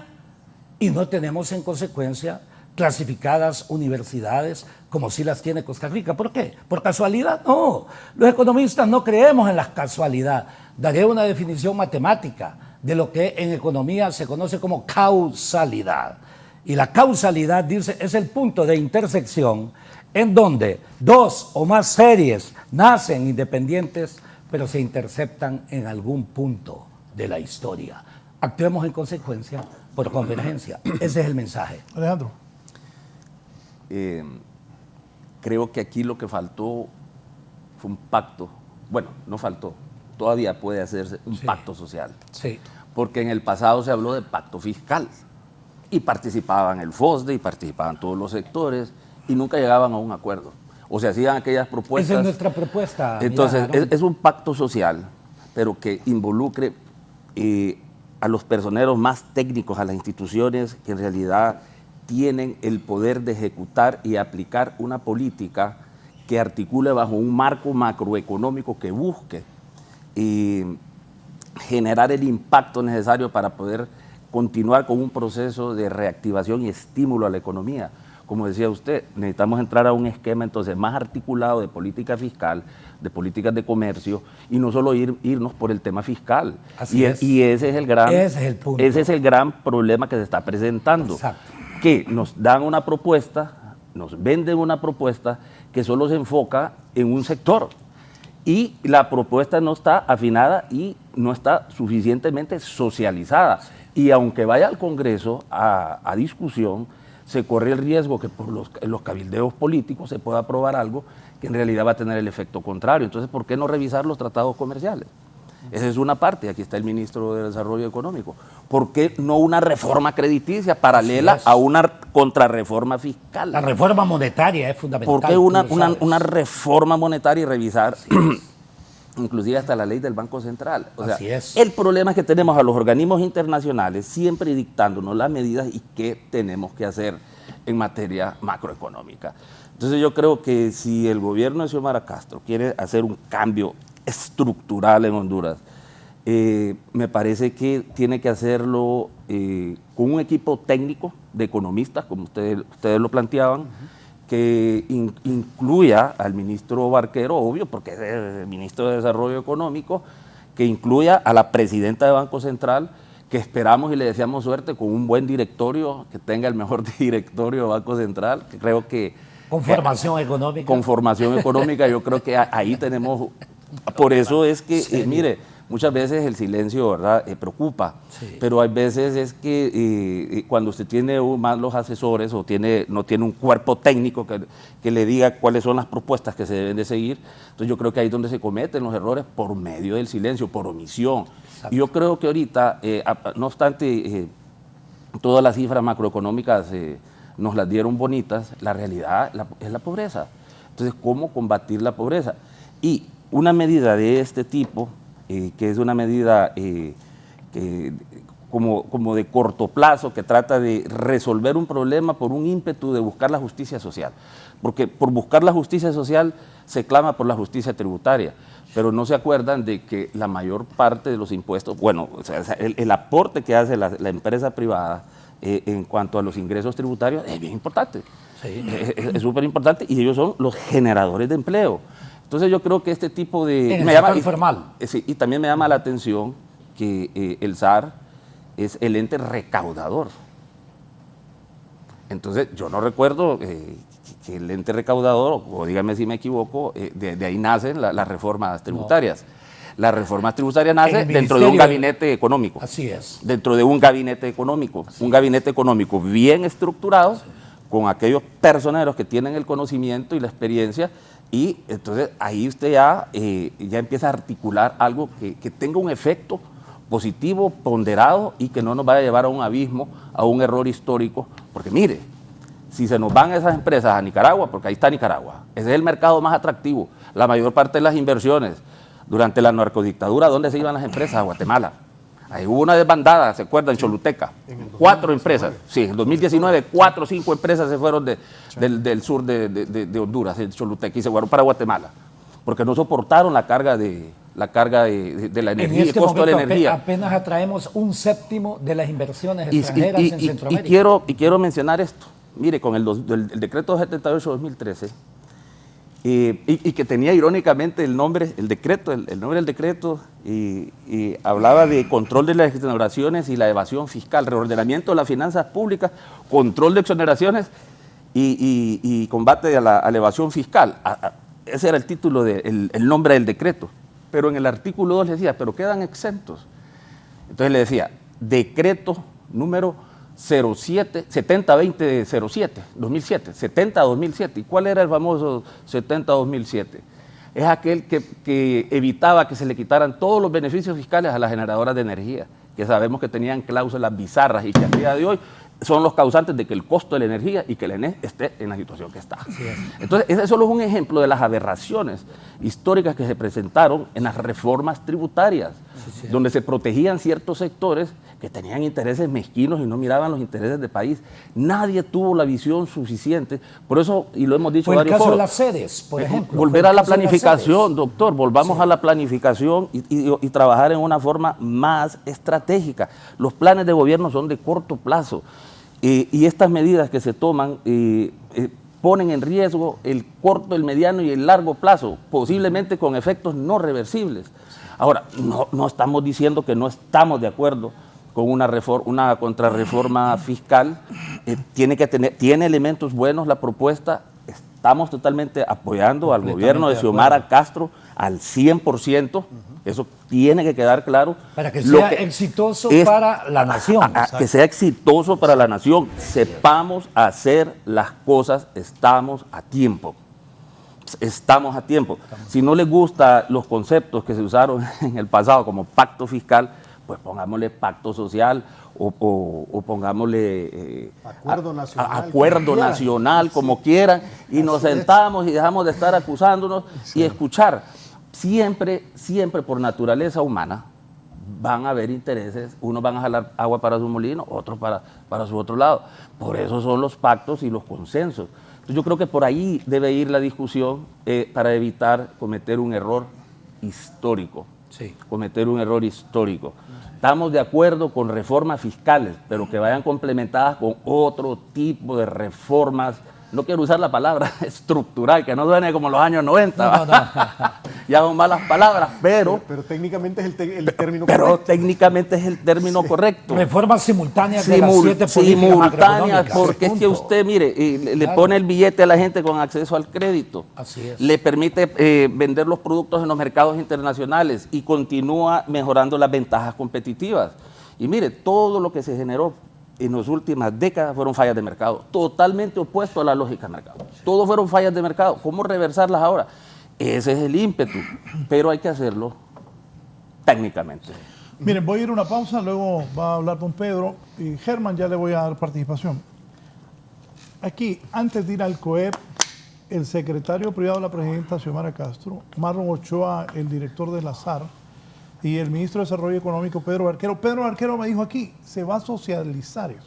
Y no tenemos en consecuencia clasificadas universidades como si las tiene Costa Rica. ¿Por qué? ¿Por casualidad? No. Los economistas no creemos en la casualidad. Daré una definición matemática de lo que en economía se conoce como causalidad. Y la causalidad, dice, es el punto de intersección en donde dos o más series nacen independientes, pero se interceptan en algún punto de la historia. Actuemos en consecuencia por convergencia. Ese es el mensaje. Alejandro. Creo que aquí lo que faltó fue un pacto. Bueno, no faltó. Todavía puede hacerse un pacto social. Sí. Porque en el pasado se habló de pacto fiscal. Y participaban el FOSDE y participaban todos los sectores y nunca llegaban a un acuerdo. O se hacían aquellas propuestas. Esa es nuestra propuesta. Entonces, es un pacto social, pero que involucre a los personeros más técnicos, a las instituciones que en realidad tienen el poder de ejecutar y aplicar una política que articule bajo un marco macroeconómico que busque generar el impacto necesario para poder continuar con un proceso de reactivación y estímulo a la economía. Como decía usted, necesitamos entrar a un esquema entonces más articulado de política fiscal, de políticas de comercio, y no solo irnos por el tema fiscal. Así es. Y ese es el gran, ese es el punto. Ese es el gran problema que se está presentando. Exacto. Que nos dan una propuesta, nos venden una propuesta que solo se enfoca en un sector. Y la propuesta no está afinada y no está suficientemente socializada. Y aunque vaya al Congreso a discusión, se corre el riesgo que por los cabildeos políticos se pueda aprobar algo que en realidad va a tener el efecto contrario. Entonces, ¿por qué no revisar los tratados comerciales? Esa es una parte, aquí está el ministro de Desarrollo Económico. ¿Por qué no una reforma crediticia paralela a una contrarreforma fiscal? La reforma monetaria es fundamental. ¿Por qué una reforma monetaria y revisar inclusive hasta la ley del Banco Central? O sea, Así es. El problema es que tenemos a los organismos internacionales siempre dictándonos las medidas y qué tenemos que hacer en materia macroeconómica. Entonces yo creo que si el gobierno de Xiomara Castro quiere hacer un cambio estructural en Honduras, me parece que tiene que hacerlo con un equipo técnico de economistas, como ustedes lo planteaban, que incluya al ministro Barquero, obvio, porque es el ministro de Desarrollo Económico, que incluya a la presidenta de Banco Central, que esperamos y le deseamos suerte con un buen directorio, que tenga el mejor directorio de Banco Central, que creo que... Con formación económica. Con formación económica, yo creo que ahí tenemos... Por eso es que, mire, muchas veces el silencio, ¿verdad?, preocupa, sí. Pero hay veces es que cuando usted tiene más los asesores o no tiene un cuerpo técnico que le diga cuáles son las propuestas que se deben de seguir, entonces yo creo que ahí es donde se cometen los errores por medio del silencio, por omisión. Exacto. Y yo creo que ahorita, no obstante, todas las cifras macroeconómicas nos las dieron bonitas, la realidad es la pobreza. Entonces, ¿cómo combatir la pobreza? Y una medida de este tipo, que es una medida como de corto plazo, que trata de resolver un problema por un ímpetu de buscar la justicia social. Porque por buscar la justicia social se clama por la justicia tributaria. pero no se acuerdan de que la mayor parte de los impuestos, bueno, o sea, el aporte que hace la empresa privada en cuanto a los ingresos tributarios es bien importante. Sí. Es súper importante y ellos son los generadores de empleo. Entonces yo creo que este tipo de... En el sector informal. Sí, y también me llama la atención que el SAR es el ente recaudador. Entonces yo no recuerdo que el ente recaudador, o dígame si me equivoco, de ahí nacen las reformas tributarias. No. Las reformas tributarias nacen dentro de un gabinete económico. Así es. Dentro de un gabinete económico. Así. Un gabinete económico bien estructurado, sí, con aquellos personeros que tienen el conocimiento y la experiencia, y entonces ahí usted ya empieza a articular algo que tenga un efecto positivo, ponderado, y que no nos vaya a llevar a un abismo, a un error histórico. Porque mire, si se nos van esas empresas a Nicaragua, porque ahí está Nicaragua, ese es el mercado más atractivo, la mayor parte de las inversiones. Durante la narcodictadura, ¿dónde se iban las empresas? A Guatemala. Ahí hubo una desbandada, ¿se acuerdan? En Choluteca. 4 empresas. Sí, en 2019, 4 o 5 empresas se fueron del sur de Honduras, de Choluteca, y se fueron para Guatemala. Porque no soportaron la carga de la energía, el costo de la energía. Apenas atraemos 1/7 de las inversiones extranjeras en Centroamérica. Y quiero mencionar esto. Mire, con el decreto 78-2013, y que tenía irónicamente el nombre del decreto, y hablaba de control de las exoneraciones y la evasión fiscal, reordenamiento de las finanzas públicas, control de exoneraciones y combate a la evasión fiscal. Ese era el título, el nombre del decreto. Pero en el artículo 2 le decía, pero quedan exentos. Entonces le decía, decreto número 70-2007, 2007, 70-2007. ¿Y cuál era el famoso 70-2007? Es aquel que evitaba que se le quitaran todos los beneficios fiscales a las generadoras de energía, que sabemos que tenían cláusulas bizarras y que al día de hoy son los causantes de que el costo de la energía y que la ENE esté en la situación que está. Entonces, ese solo es un ejemplo de las aberraciones históricas que se presentaron en las reformas tributarias, donde se protegían ciertos sectores que tenían intereses mezquinos y no miraban los intereses del país. Nadie tuvo la visión suficiente. Por eso, y lo hemos dicho en varios foros, el caso de las sedes, por ejemplo. Volver a la planificación, doctor, volvamos a la planificación y trabajar en una forma más estratégica. Los planes de gobierno son de corto plazo. Y estas medidas que se toman ponen en riesgo el corto, el mediano y el largo plazo, posiblemente con efectos no reversibles. Ahora, no estamos diciendo que no estamos de acuerdo con una contrarreforma fiscal. Tiene elementos buenos la propuesta. Estamos totalmente apoyando al gobierno de Xiomara Castro al 100%. Eso tiene que quedar claro. Para que sea exitoso para la nación. Que sea exitoso para la nación. Sepamos hacer las cosas, estamos a tiempo. Estamos a tiempo. Si no les gustan los conceptos que se usaron en el pasado como pacto fiscal, pues pongámosle pacto social o pongámosle acuerdo nacional, como quieran, y nos sentamos y dejamos de estar acusándonos y escuchar. Siempre por naturaleza humana van a haber intereses, unos van a jalar agua para su molino, otros para su otro lado. Por eso son los pactos y los consensos. Entonces yo creo que por ahí debe ir la discusión para evitar cometer un error histórico. Sí. Cometer un error histórico. Estamos de acuerdo con reformas fiscales, pero que vayan complementadas con otro tipo de reformas. No quiero usar la palabra estructural, que no suene como los años 90. No. Ya son malas palabras, pero técnicamente es el término correcto. Pero técnicamente es el término correcto. Reformas simultáneas de las 7 políticas simultáneas, porque es que usted, mire, le pone el billete a la gente con acceso al crédito. Así es. Le permite vender los productos en los mercados internacionales y continúa mejorando las ventajas competitivas. Y mire, todo lo que se generó en las últimas décadas fueron fallas de mercado, totalmente opuesto a la lógica de mercado. Todos fueron fallas de mercado. ¿Cómo reversarlas ahora? Ese es el ímpetu, pero hay que hacerlo técnicamente. Miren, voy a ir a una pausa, luego va a hablar don Pedro y Germán, ya le voy a dar participación. Aquí, antes de ir al COEP, el secretario privado de la presidenta Xiomara Castro, Marlon Ochoa, el director de la SAR, y el ministro de Desarrollo Económico, Pedro Barquero. Pedro Barquero me dijo aquí, se va a socializar eso.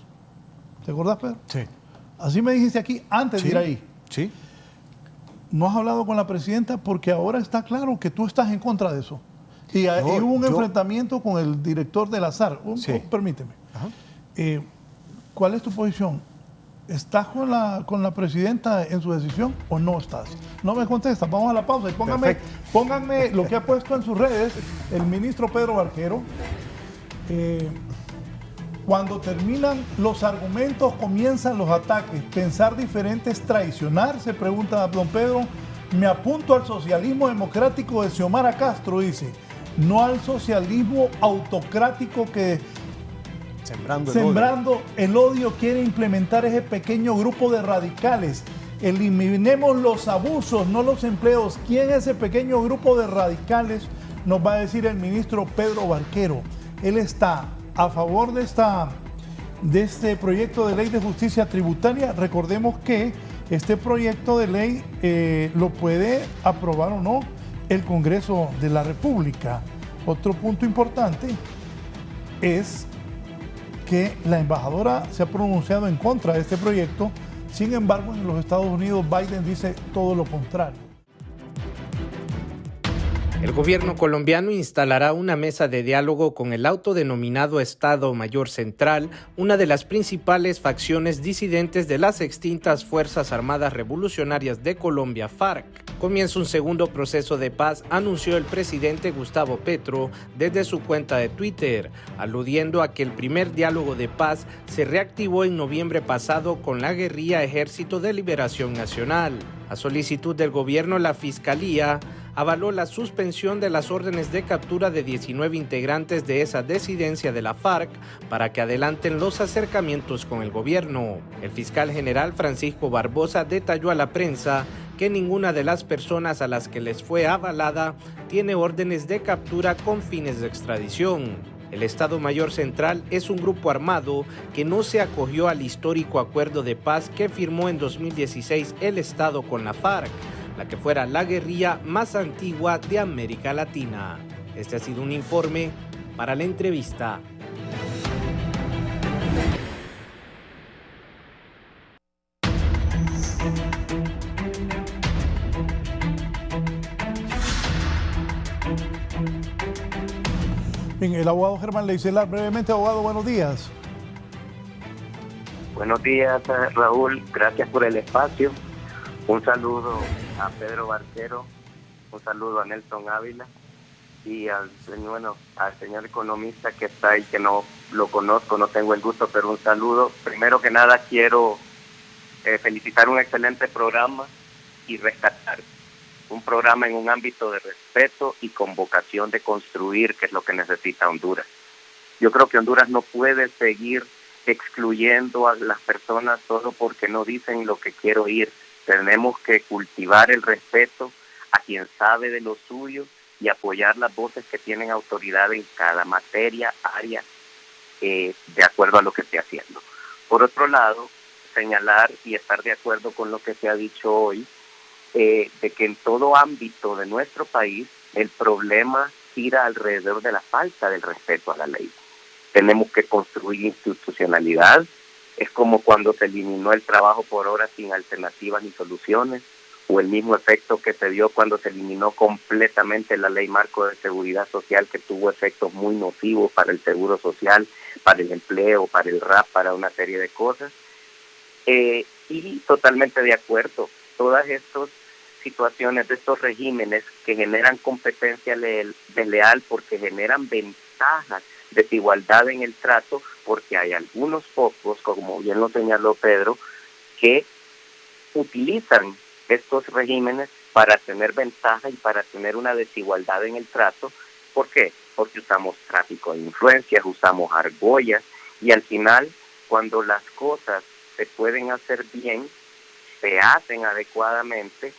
¿Te acordás, Pedro? Sí. Así me dijiste aquí antes de ir ahí. Sí. no has hablado con la presidenta porque ahora está claro que tú estás en contra de eso. Y hubo un enfrentamiento con el director del Azar. Sí. Permíteme. ¿Cuál es tu posición? ¿Estás con la presidenta en su decisión o no estás? No me contestas, vamos a la pausa y pónganme lo que ha puesto en sus redes el ministro Pedro Barquero. Cuando terminan los argumentos comienzan los ataques. Pensar diferente es traicionar, se pregunta don Pedro. Me apunto al socialismo democrático de Xiomara Castro, dice, no al socialismo autocrático que sembrando el odio quiere implementar ese pequeño grupo de radicales. Eliminemos los abusos, no los empleos. ¿Quién es ese pequeño grupo de radicales? Nos va a decir el ministro Pedro Barquero. Él está a favor de este proyecto de ley de justicia tributaria. Recordemos que este proyecto de ley lo puede aprobar o no el Congreso de la República. Otro punto importante es que la embajadora se ha pronunciado en contra de este proyecto. Sin embargo, en los Estados Unidos Biden dice todo lo contrario. El gobierno colombiano instalará una mesa de diálogo con el autodenominado Estado Mayor Central, una de las principales facciones disidentes de las extintas Fuerzas Armadas Revolucionarias de Colombia, FARC. Comienza un segundo proceso de paz, anunció el presidente Gustavo Petro desde su cuenta de Twitter, aludiendo a que el primer diálogo de paz se reactivó en noviembre pasado con la guerrilla Ejército de Liberación Nacional. A solicitud del gobierno, la Fiscalía avaló la suspensión de las órdenes de captura de 19 integrantes de esa disidencia de la FARC para que adelanten los acercamientos con el gobierno. El fiscal general Francisco Barbosa detalló a la prensa que ninguna de las personas a las que les fue avalada tiene órdenes de captura con fines de extradición. El Estado Mayor Central es un grupo armado que no se acogió al histórico acuerdo de paz que firmó en 2016 el Estado con la FARC, la que fuera la guerrilla más antigua de América Latina. Este ha sido un informe para La Entrevista. Bien, el abogado Germán Leicelar, brevemente, abogado, buenos días. Buenos días, Raúl, gracias por el espacio. Un saludo a Pedro Barquero, un saludo a Nelson Ávila y al señor economista que está ahí, que no lo conozco, no tengo el gusto, pero un saludo. Primero que nada quiero felicitar un excelente programa y rescatar un programa en un ámbito de respeto y con vocación de construir, que es lo que necesita Honduras. Yo creo que Honduras no puede seguir excluyendo a las personas solo porque no dicen lo que quiero oír. Tenemos que cultivar el respeto a quien sabe de lo suyo y apoyar las voces que tienen autoridad en cada materia, área, de acuerdo a lo que esté haciendo. Por otro lado, señalar y estar de acuerdo con lo que se ha dicho hoy, de que en todo ámbito de nuestro país el problema gira alrededor de la falta del respeto a la ley. Tenemos que construir institucionalidad. Es como cuando se eliminó el trabajo por horas sin alternativas ni soluciones, o el mismo efecto que se dio cuando se eliminó completamente la ley marco de seguridad social, que tuvo efectos muy nocivos para el seguro social, para el empleo, para el RAP, para una serie de cosas. Y totalmente de acuerdo, todas estas situaciones de estos regímenes que generan competencia desleal porque generan ventajas, desigualdad en el trato, porque hay algunos pocos, como bien lo señaló Pedro, que utilizan estos regímenes para tener ventaja y para tener una desigualdad en el trato. ¿Por qué? Porque usamos tráfico de influencias, usamos argollas, y al final, cuando las cosas se pueden hacer bien, se hacen adecuadamente,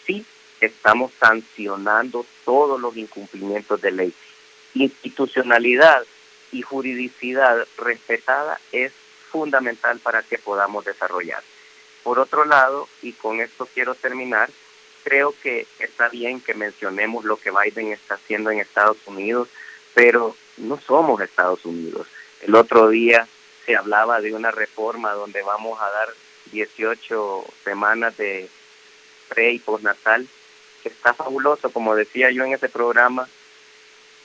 sí estamos sancionando todos los incumplimientos de ley. Institucionalidad y juridicidad respetada es fundamental para que podamos desarrollar. Por otro lado, y con esto quiero terminar, creo que está bien que mencionemos lo que Biden está haciendo en Estados Unidos, pero no somos Estados Unidos. El otro día se hablaba de una reforma donde vamos a dar 18 semanas de pre y postnatal, que está fabuloso. Como decía yo en ese programa,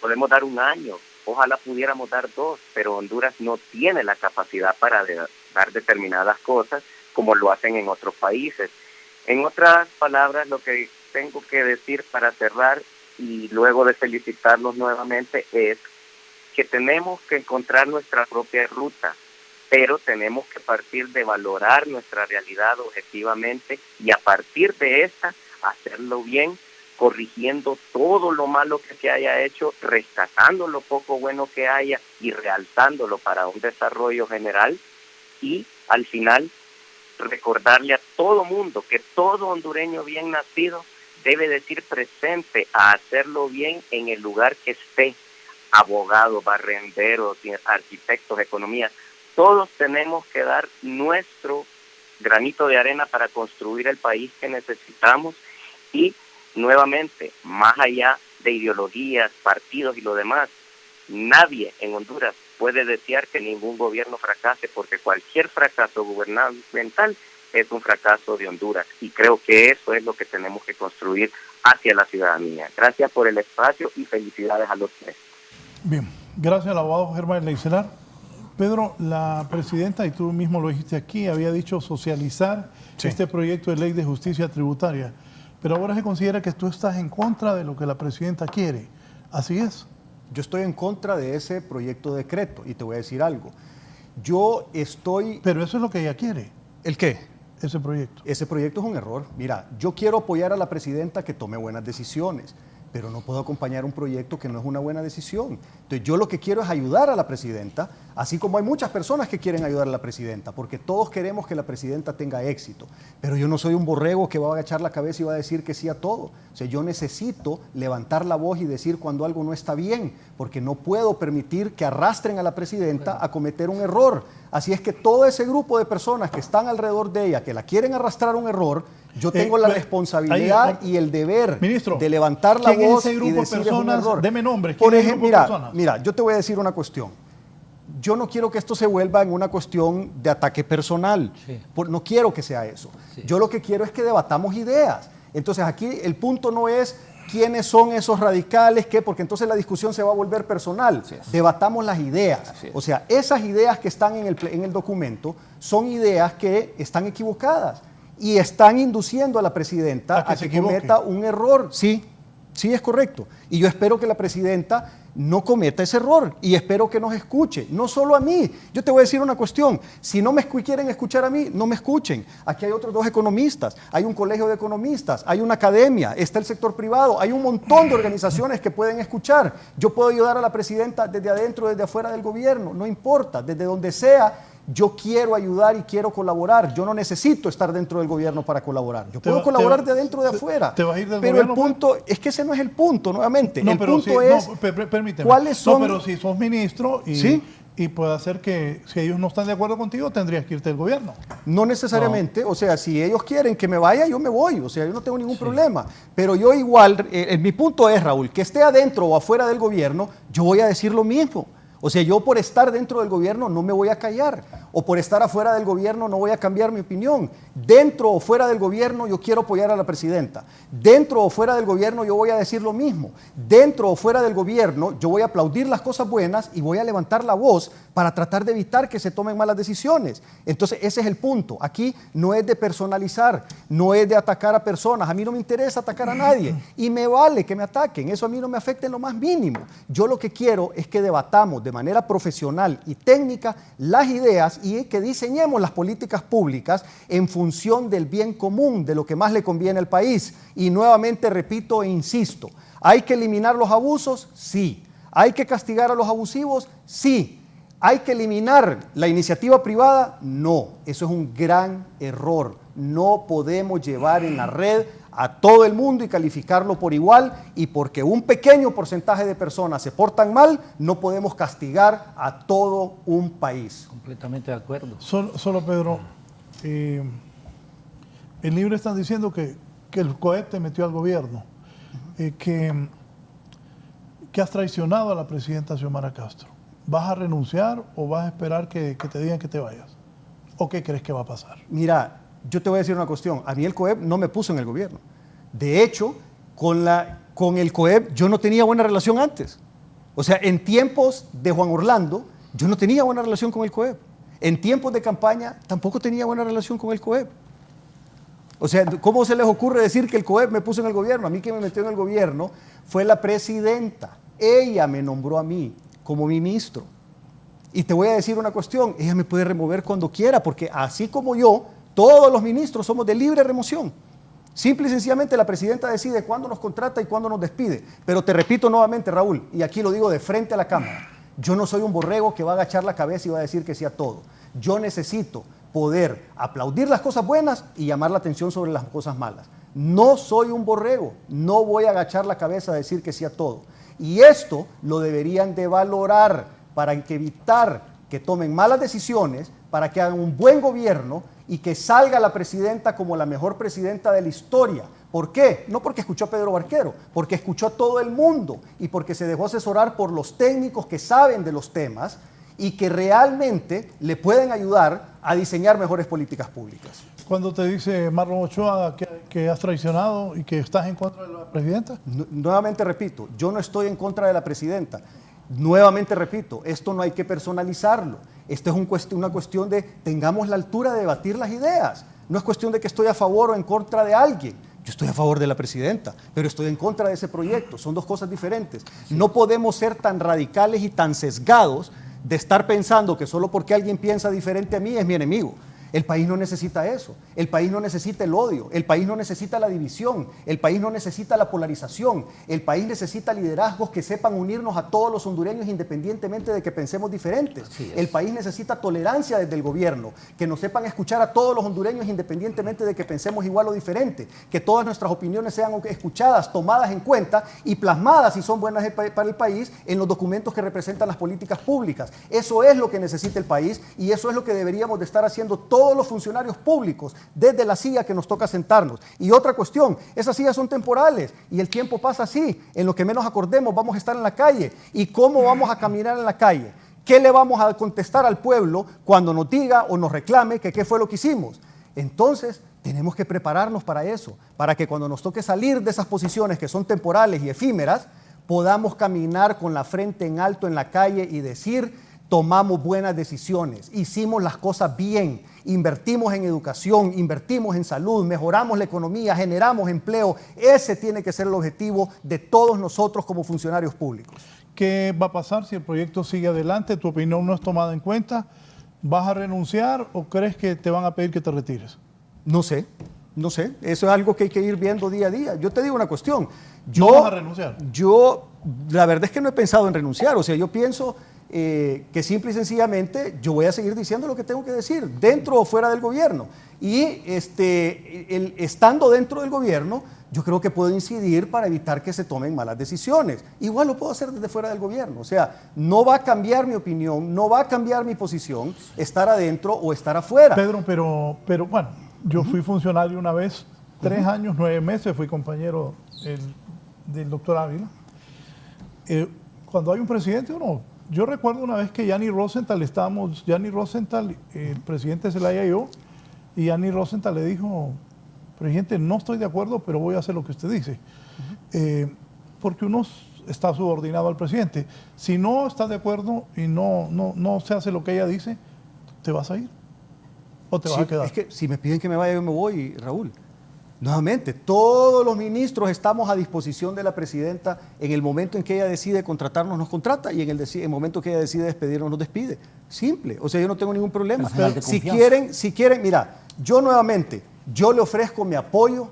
podemos dar 1 año, ojalá pudiéramos dar 2, pero Honduras no tiene la capacidad para dar determinadas cosas como lo hacen en otros países. En otras palabras, lo que tengo que decir para cerrar y luego de felicitarlos nuevamente es que tenemos que encontrar nuestra propia ruta, pero tenemos que partir de valorar nuestra realidad objetivamente y a partir de esta hacerlo bien, corrigiendo todo lo malo que se haya hecho, rescatando lo poco bueno que haya y realzándolo para un desarrollo general, y al final recordarle a todo mundo que todo hondureño bien nacido debe decir presente a hacerlo bien en el lugar que esté, abogados, barrenderos, arquitectos, economía. Todos tenemos que dar nuestro granito de arena para construir el país que necesitamos y, nuevamente, más allá de ideologías, partidos y lo demás, nadie en Honduras puede desear que ningún gobierno fracase, porque cualquier fracaso gubernamental es un fracaso de Honduras, y creo que eso es lo que tenemos que construir hacia la ciudadanía. Gracias por el espacio y felicidades a los tres. Bien, gracias al abogado Germán Leixelar. Pedro, la presidenta, y tú mismo lo dijiste aquí, había dicho socializar este proyecto de ley de justicia tributaria, pero ahora se considera que tú estás en contra de lo que la presidenta quiere. ¿Así es? Yo estoy en contra de ese proyecto de decreto y te voy a decir algo. Yo estoy... Pero eso es lo que ella quiere. ¿El qué? Ese proyecto. Ese proyecto es un error. Mira, yo quiero apoyar a la presidenta que tome buenas decisiones, pero no puedo acompañar un proyecto que no es una buena decisión. Entonces yo lo que quiero es ayudar a la presidenta, así como hay muchas personas que quieren ayudar a la presidenta, porque todos queremos que la presidenta tenga éxito. Pero yo no soy un borrego que va a agachar la cabeza y va a decir que sí a todo. O sea, yo necesito levantar la voz y decir cuando algo no está bien, porque no puedo permitir que arrastren a la presidenta a cometer un error. Así es que todo ese grupo de personas que están alrededor de ella, que la quieren arrastrar a un error, yo tengo la responsabilidad y el deber, ministro, de levantar la voz ese grupo y decir de personas, es un error. Deme nombres. Por ejemplo, mira, yo te voy a decir una cuestión. Yo no quiero que esto se vuelva en una cuestión de ataque personal. Sí. No quiero que sea eso. Sí. Yo lo que quiero es que debatamos ideas. Entonces aquí el punto no es quiénes son esos radicales, qué, porque entonces la discusión se va a volver personal. Debatamos las ideas. O sea, esas ideas que están en el documento son ideas que están equivocadas y están induciendo a la presidenta a que cometa un error. Sí, sí es correcto. Y yo espero que la presidenta no cometa ese error y espero que nos escuche, no solo a mí. Yo te voy a decir una cuestión, si no me quieren escuchar a mí, no me escuchen. Aquí hay otros 2 economistas, hay un colegio de economistas, hay una academia, está el sector privado, hay un montón de organizaciones que pueden escuchar. Yo puedo ayudar a la presidenta desde adentro, desde afuera del gobierno, no importa, desde donde sea. Yo quiero ayudar y quiero colaborar. Yo no necesito estar dentro del gobierno para colaborar. Yo puedo colaborar de adentro, de afuera. ¿Te vas a ir del pero gobierno? El punto es que ese no es el punto, nuevamente. No, el pero punto si, es permíteme. cuáles son... No, pero si sos ministro y, ¿sí? Y puede ser que si ellos no están de acuerdo contigo, tendrías que irte del gobierno. No necesariamente. No. O sea, si ellos quieren que me vaya, yo me voy. O sea, yo no tengo ningún problema. Pero yo igual, mi punto es, Raúl, que esté adentro o afuera del gobierno, yo voy a decir lo mismo. O sea, yo por estar dentro del gobierno no me voy a callar, o por estar afuera del gobierno no voy a cambiar mi opinión. Dentro o fuera del gobierno yo quiero apoyar a la presidenta. Dentro o fuera del gobierno yo voy a decir lo mismo. Dentro o fuera del gobierno yo voy a aplaudir las cosas buenas y voy a levantar la voz para tratar de evitar que se tomen malas decisiones. Entonces ese es el punto. Aquí no es de personalizar, no es de atacar a personas. A mí no me interesa atacar a nadie y me vale que me ataquen. Eso a mí no me afecta en lo más mínimo. Yo lo que quiero es que debatamos de manera profesional y técnica las ideas y que diseñemos las políticas públicas en función del bien común, de lo que más le conviene al país. Y nuevamente repito e insisto, ¿hay que eliminar los abusos? Sí. ¿Hay que castigar a los abusivos? Sí. ¿Hay que eliminar la iniciativa privada? No. Eso es un gran error. No podemos llevar en la red a todo el mundo y calificarlo por igual, y porque un pequeño porcentaje de personas se portan mal, no podemos castigar a todo un país. Completamente de acuerdo. Solo Pedro, el libro están diciendo que el cohete metió al gobierno, que has traicionado a la presidenta Xiomara Castro. ¿Vas a renunciar o vas a esperar que te digan que te vayas? ¿O qué crees que va a pasar? Mira, yo te voy a decir una cuestión. A mí el COEP no me puso en el gobierno. De hecho, con el COEP yo no tenía buena relación antes. O sea, en tiempos de Juan Orlando, yo no tenía buena relación con el COEP. En tiempos de campaña, tampoco tenía buena relación con el COEP. O sea, ¿cómo se les ocurre decir que el COEP me puso en el gobierno? A mí quien me metió en el gobierno fue la presidenta. Ella me nombró a mí como ministro. Y te voy a decir una cuestión, ella me puede remover cuando quiera, porque así como yo, todos los ministros somos de libre remoción. Simple y sencillamente la presidenta decide cuándo nos contrata y cuándo nos despide. Pero te repito nuevamente, Raúl, y aquí lo digo de frente a la cámara, yo no soy un borrego que va a agachar la cabeza y va a decir que sí a todo. Yo necesito poder aplaudir las cosas buenas y llamar la atención sobre las cosas malas. No soy un borrego, no voy a agachar la cabeza a decir que sí a todo. Y esto lo deberían de valorar para evitar que tomen malas decisiones, para que hagan un buen gobierno y que salga la presidenta como la mejor presidenta de la historia. ¿Por qué? No porque escuchó a Pedro Barquero, porque escuchó a todo el mundo y porque se dejó asesorar por los técnicos que saben de los temas y que realmente le pueden ayudar a diseñar mejores políticas públicas. Cuando te dice Marlon Ochoa que has traicionado y que estás en contra de la presidenta. Nuevamente repito, yo no estoy en contra de la presidenta. Nuevamente repito, esto no hay que personalizarlo. Esto es una cuestión de tengamos la altura de debatir las ideas. No es cuestión de que estoy a favor o en contra de alguien. Yo estoy a favor de la presidenta, pero estoy en contra de ese proyecto. Son dos cosas diferentes. Sí. No podemos ser tan radicales y tan sesgados de estar pensando que solo porque alguien piensa diferente a mí es mi enemigo. El país no necesita eso, el país no necesita el odio, el país no necesita la división, el país no necesita la polarización, el país necesita liderazgos que sepan unirnos a todos los hondureños independientemente de que pensemos diferentes. El país necesita tolerancia desde el gobierno, que nos sepan escuchar a todos los hondureños independientemente de que pensemos igual o diferente, que todas nuestras opiniones sean escuchadas, tomadas en cuenta y plasmadas, si son buenas para el país, en los documentos que representan las políticas públicas. Eso es lo que necesita el país y eso es lo que deberíamos de estar haciendo todos los funcionarios públicos, desde la silla que nos toca sentarnos. Y otra cuestión, esas sillas son temporales y el tiempo pasa así. En lo que menos acordemos vamos a estar en la calle. ¿Y cómo vamos a caminar en la calle? ¿Qué le vamos a contestar al pueblo cuando nos diga o nos reclame que qué fue lo que hicimos? Entonces, tenemos que prepararnos para eso, para que cuando nos toque salir de esas posiciones que son temporales y efímeras, podamos caminar con la frente en alto en la calle y decir: tomamos buenas decisiones, hicimos las cosas bien, invertimos en educación, invertimos en salud, mejoramos la economía, generamos empleo. Ese tiene que ser el objetivo de todos nosotros como funcionarios públicos. ¿Qué va a pasar si el proyecto sigue adelante? ¿Tu opinión no es tomada en cuenta? ¿Vas a renunciar o crees que te van a pedir que te retires? No sé. Eso es algo que hay que ir viendo día a día. Yo te digo una cuestión. ¿No vas a renunciar? La verdad es que no he pensado en renunciar. O sea, yo pienso que simple y sencillamente yo voy a seguir diciendo lo que tengo que decir, dentro o fuera del gobierno. Y estando dentro del gobierno, yo creo que puedo incidir para evitar que se tomen malas decisiones. Igual lo puedo hacer desde fuera del gobierno. O sea, no va a cambiar mi opinión, no va a cambiar mi posición, estar adentro o estar afuera. Pedro, pero bueno, yo fui funcionario una vez, 3 años, 9 meses, fui compañero del doctor Ávila. Cuando hay un presidente, yo recuerdo una vez que Yanni Rosenthal, el presidente Zelaya y yo, y Yanni Rosenthal le dijo: presidente, no estoy de acuerdo, pero voy a hacer lo que usted dice. Porque uno está subordinado al presidente. Si no estás de acuerdo y no se hace lo que ella dice, ¿te vas a ir? ¿O te vas a quedar? Es que si me piden que me vaya, yo me voy, Raúl. Nuevamente, todos los ministros estamos a disposición de la presidenta. En el momento en que ella decide contratarnos, nos contrata, y en el momento que ella decide despedirnos, nos despide. Simple. O sea, yo no tengo ningún problema. Si quieren, mira, yo le ofrezco mi apoyo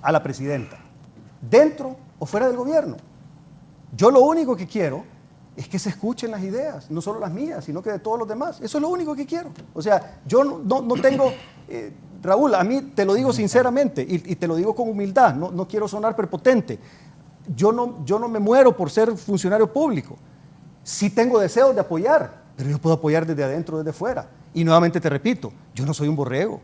a la presidenta, dentro o fuera del gobierno. Yo lo único que quiero es que se escuchen las ideas, no solo las mías, sino que de todos los demás. Eso es lo único que quiero. O sea, yo no tengo... Raúl, a mí te lo digo sinceramente y te lo digo con humildad, no quiero sonar prepotente. Yo no me muero por ser funcionario público. Sí tengo deseos de apoyar, pero yo puedo apoyar desde adentro, desde fuera. Y nuevamente te repito, yo no soy un borrego.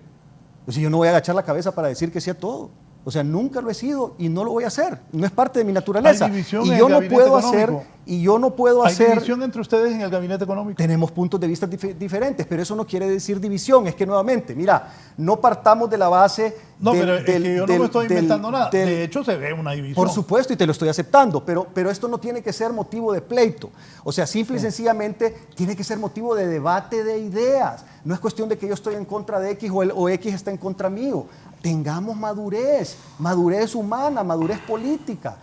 O sea, yo no voy a agachar la cabeza para decir que sí a todo. O sea, nunca lo he sido y no lo voy a hacer. No es parte de mi naturaleza. Hay división Y en yo el no gabinete puedo económico. hacer, y yo no puedo Hay hacer. división entre ustedes en el gabinete económico. Tenemos puntos de vista diferentes, pero eso no quiere decir división. Es que nuevamente, mira, no partamos de la base. No, pero es que yo no me estoy inventando nada. De hecho, se ve una división. Por supuesto, y te lo estoy aceptando, pero esto no tiene que ser motivo de pleito. O sea, simple y sencillamente tiene que ser motivo de debate de ideas. No es cuestión de que yo estoy en contra de X o X está en contra mío. Tengamos madurez humana, madurez política.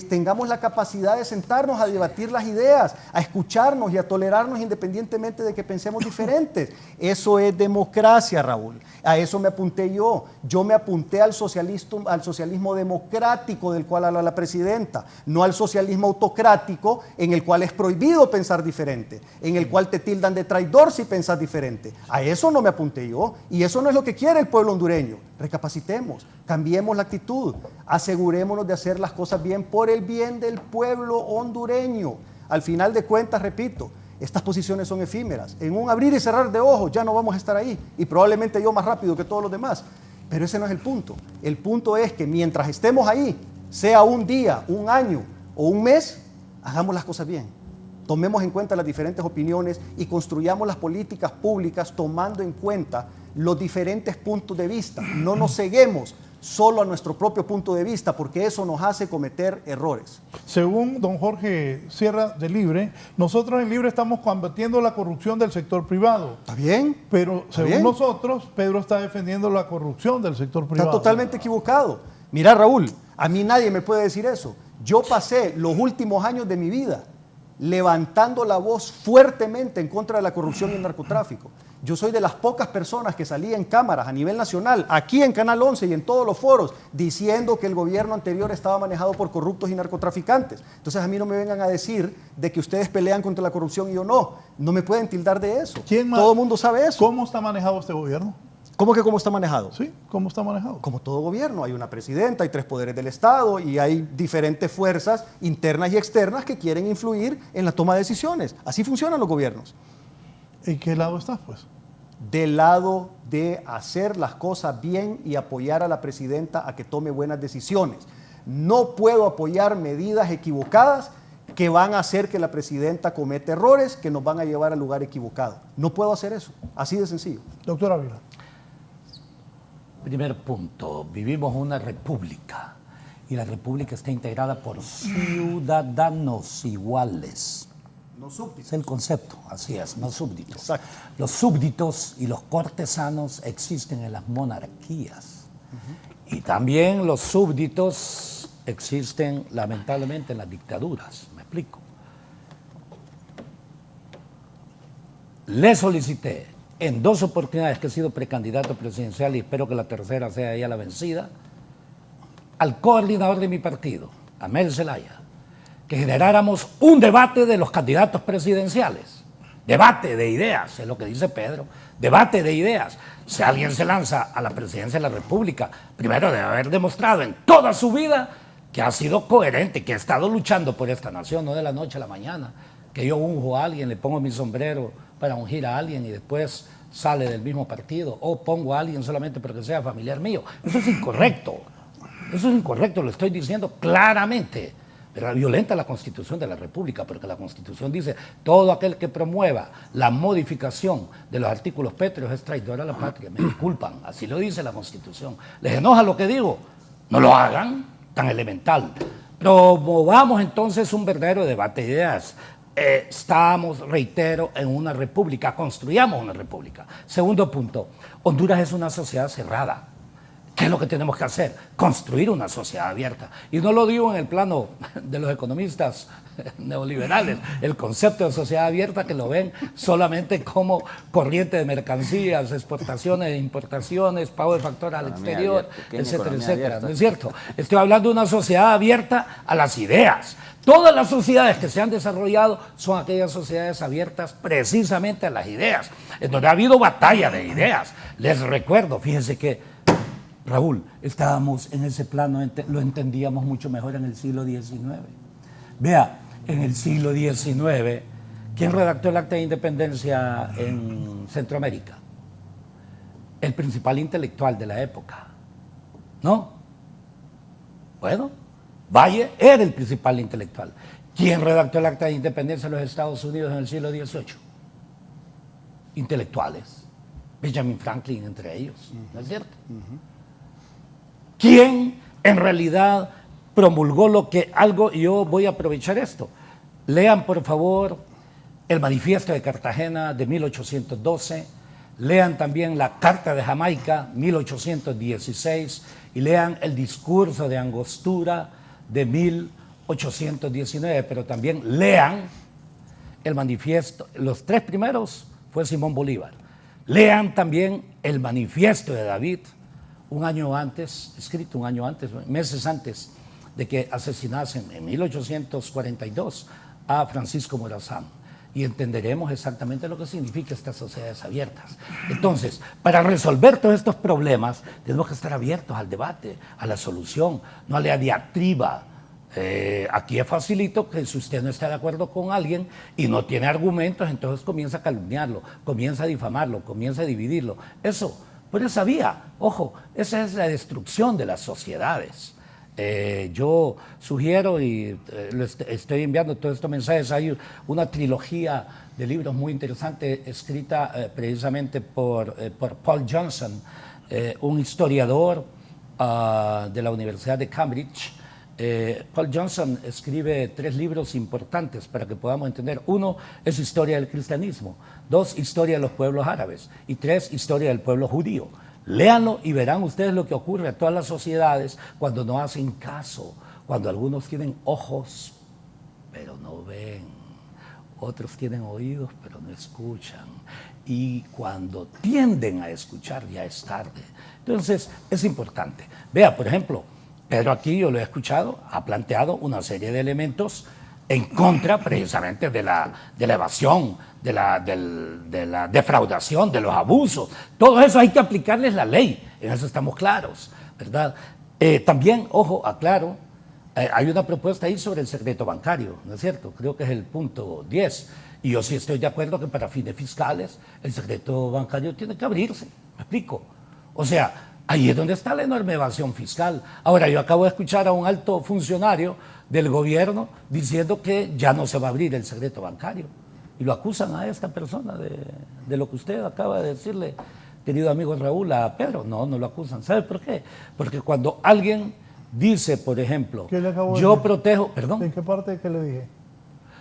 Tengamos la capacidad de sentarnos a debatir las ideas, a escucharnos y a tolerarnos independientemente de que pensemos diferentes. Eso es democracia, Raúl. A eso me apunté yo. Yo me apunté al socialismo democrático del cual habla la presidenta, no al socialismo autocrático en el cual es prohibido pensar diferente, en el cual te tildan de traidor si pensas diferente. A eso no me apunté yo y eso no es lo que quiere el pueblo hondureño. Recapacitemos, cambiemos la actitud, asegurémonos de hacer las cosas bien por el bien del pueblo hondureño. Al final de cuentas, repito, estas posiciones son efímeras. En un abrir y cerrar de ojos ya no vamos a estar ahí y probablemente yo más rápido que todos los demás. Pero ese no es el punto. El punto es que mientras estemos ahí, sea un día, un año o un mes, hagamos las cosas bien. Tomemos en cuenta las diferentes opiniones y construyamos las políticas públicas tomando en cuenta los diferentes puntos de vista. No nos ceguemos solo a nuestro propio punto de vista, porque eso nos hace cometer errores. Según don Jorge Sierra de Libre, nosotros en Libre estamos combatiendo la corrupción del sector privado. ¿Está bien? Pero ¿Está según bien? nosotros, Pedro está defendiendo la corrupción del sector privado. Está totalmente equivocado. Mira, Raúl, a mí nadie me puede decir eso. Yo pasé los últimos años de mi vida levantando la voz fuertemente en contra de la corrupción y el narcotráfico. Yo soy de las pocas personas que salí en cámaras a nivel nacional, aquí en Canal 11 y en todos los foros, diciendo que el gobierno anterior estaba manejado por corruptos y narcotraficantes. Entonces a mí no me vengan a decir de que ustedes pelean contra la corrupción y yo no. No me pueden tildar de eso. Todo el mundo sabe eso. ¿Cómo está manejado este gobierno? ¿Cómo que cómo está manejado? Sí, ¿cómo está manejado? Como todo gobierno, hay una presidenta, hay 3 poderes del Estado y hay diferentes fuerzas internas y externas que quieren influir en la toma de decisiones. Así funcionan los gobiernos. ¿En qué lado estás, pues? Del lado de hacer las cosas bien y apoyar a la presidenta a que tome buenas decisiones. No puedo apoyar medidas equivocadas que van a hacer que la presidenta cometa errores que nos van a llevar al lugar equivocado. No puedo hacer eso. Así de sencillo. Doctor Ávila. Primer punto, vivimos una república y la república está integrada por ciudadanos iguales. No súbditos. Es el concepto, así es, no súbditos. Exacto. Los súbditos y los cortesanos existen en las monarquías. Y también los súbditos existen lamentablemente en las dictaduras. Me explico. Le solicité en 2 oportunidades que he sido precandidato presidencial y espero que la tercera sea ella la vencida, al coordinador de mi partido, Amel Zelaya, que generáramos un debate de los candidatos presidenciales. Debate de ideas, es lo que dice Pedro, debate de ideas. Si alguien se lanza a la presidencia de la República, primero debe haber demostrado en toda su vida que ha sido coherente, que ha estado luchando por esta nación, no de la noche a la mañana, que yo unjo a alguien, le pongo mi sombrero para ungir a alguien y después sale del mismo partido, o pongo a alguien solamente porque sea familiar mío. Eso es incorrecto. Eso es incorrecto, lo estoy diciendo claramente. Pero violenta la Constitución de la República, porque la Constitución dice todo aquel que promueva la modificación de los artículos pétreos es traidor a la patria. Me disculpan, así lo dice la Constitución. ¿Les enoja lo que digo? No lo hagan, tan elemental. Promovamos entonces un verdadero debate de ideas. Estamos, reitero, en una república, construyamos una república. Segundo punto, Honduras es una sociedad cerrada. ¿Qué es lo que tenemos que hacer? Construir una sociedad abierta. Y no lo digo en el plano de los economistas neoliberales, el concepto de sociedad abierta que lo ven solamente como corriente de mercancías, exportaciones e importaciones, pago de factura al exterior, etcétera, etcétera. ¿No es cierto? Estoy hablando de una sociedad abierta a las ideas. Todas las sociedades que se han desarrollado son aquellas sociedades abiertas precisamente a las ideas, en donde ha habido batalla de ideas. Les recuerdo, fíjense que Raúl, estábamos en ese plano, lo entendíamos mucho mejor en el siglo XIX. Vea, en el siglo XIX, ¿quién redactó el Acta de Independencia en Centroamérica? El principal intelectual de la época, ¿no? Bueno, Valle era el principal intelectual. ¿Quién redactó el Acta de Independencia de los Estados Unidos en el siglo XVIII? Intelectuales. Benjamin Franklin entre ellos, ¿no es cierto? ¿Quién en realidad promulgó lo que algo? Yo voy a aprovechar esto. Lean, por favor, el Manifiesto de Cartagena de 1812, lean también la Carta de Jamaica, 1816, y lean el Discurso de Angostura de 1819, pero también lean el manifiesto. Los tres primeros fue Simón Bolívar. Lean también el Manifiesto de David, un año antes, escrito un año antes, meses antes de que asesinasen en 1842 a Francisco Morazán. Y entenderemos exactamente lo que significa estas sociedades abiertas. Entonces, para resolver todos estos problemas, tenemos que estar abiertos al debate, a la solución, no a la diatriba. Aquí es facilito que si usted no está de acuerdo con alguien y no tiene argumentos, entonces comienza a calumniarlo, comienza a difamarlo, comienza a dividirlo. Eso, por esa vía, ojo, esa es la destrucción de las sociedades. Yo sugiero y estoy enviando todos estos mensajes. Hay una trilogía de libros muy interesante escrita precisamente por Paul Johnson, un historiador de la Universidad de Cambridge. Paul Johnson escribe 3 libros importantes para que podamos entender. 1 es Historia del Cristianismo, 2 Historia de los pueblos árabes y 3 Historia del pueblo judío. Léanlo y verán ustedes lo que ocurre a todas las sociedades cuando no hacen caso, cuando algunos tienen ojos pero no ven, otros tienen oídos pero no escuchan, y cuando tienden a escuchar ya es tarde. Entonces es importante. Vea, por ejemplo, Pedro aquí, yo lo he escuchado, ha planteado una serie de elementos en contra precisamente de la evasión, de la defraudación, de los abusos. Todo eso hay que aplicarles la ley, en eso estamos claros, ¿verdad? También, ojo, aclaro, hay una propuesta ahí sobre el secreto bancario, ¿no es cierto? Creo que es el punto 10. Y yo sí estoy de acuerdo que para fines fiscales el secreto bancario tiene que abrirse, ¿me explico? O sea, ahí es donde está la enorme evasión fiscal. Ahora, yo acabo de escuchar a un alto funcionario del gobierno diciendo que ya no se va a abrir el secreto bancario. Y lo acusan a esta persona de lo que usted acaba de decirle, querido amigo Raúl, a Pedro. No, no lo acusan. ¿Sabe por qué? Porque cuando alguien dice, por ejemplo, yo protejo... ¿Perdón? ¿En qué parte que le dije?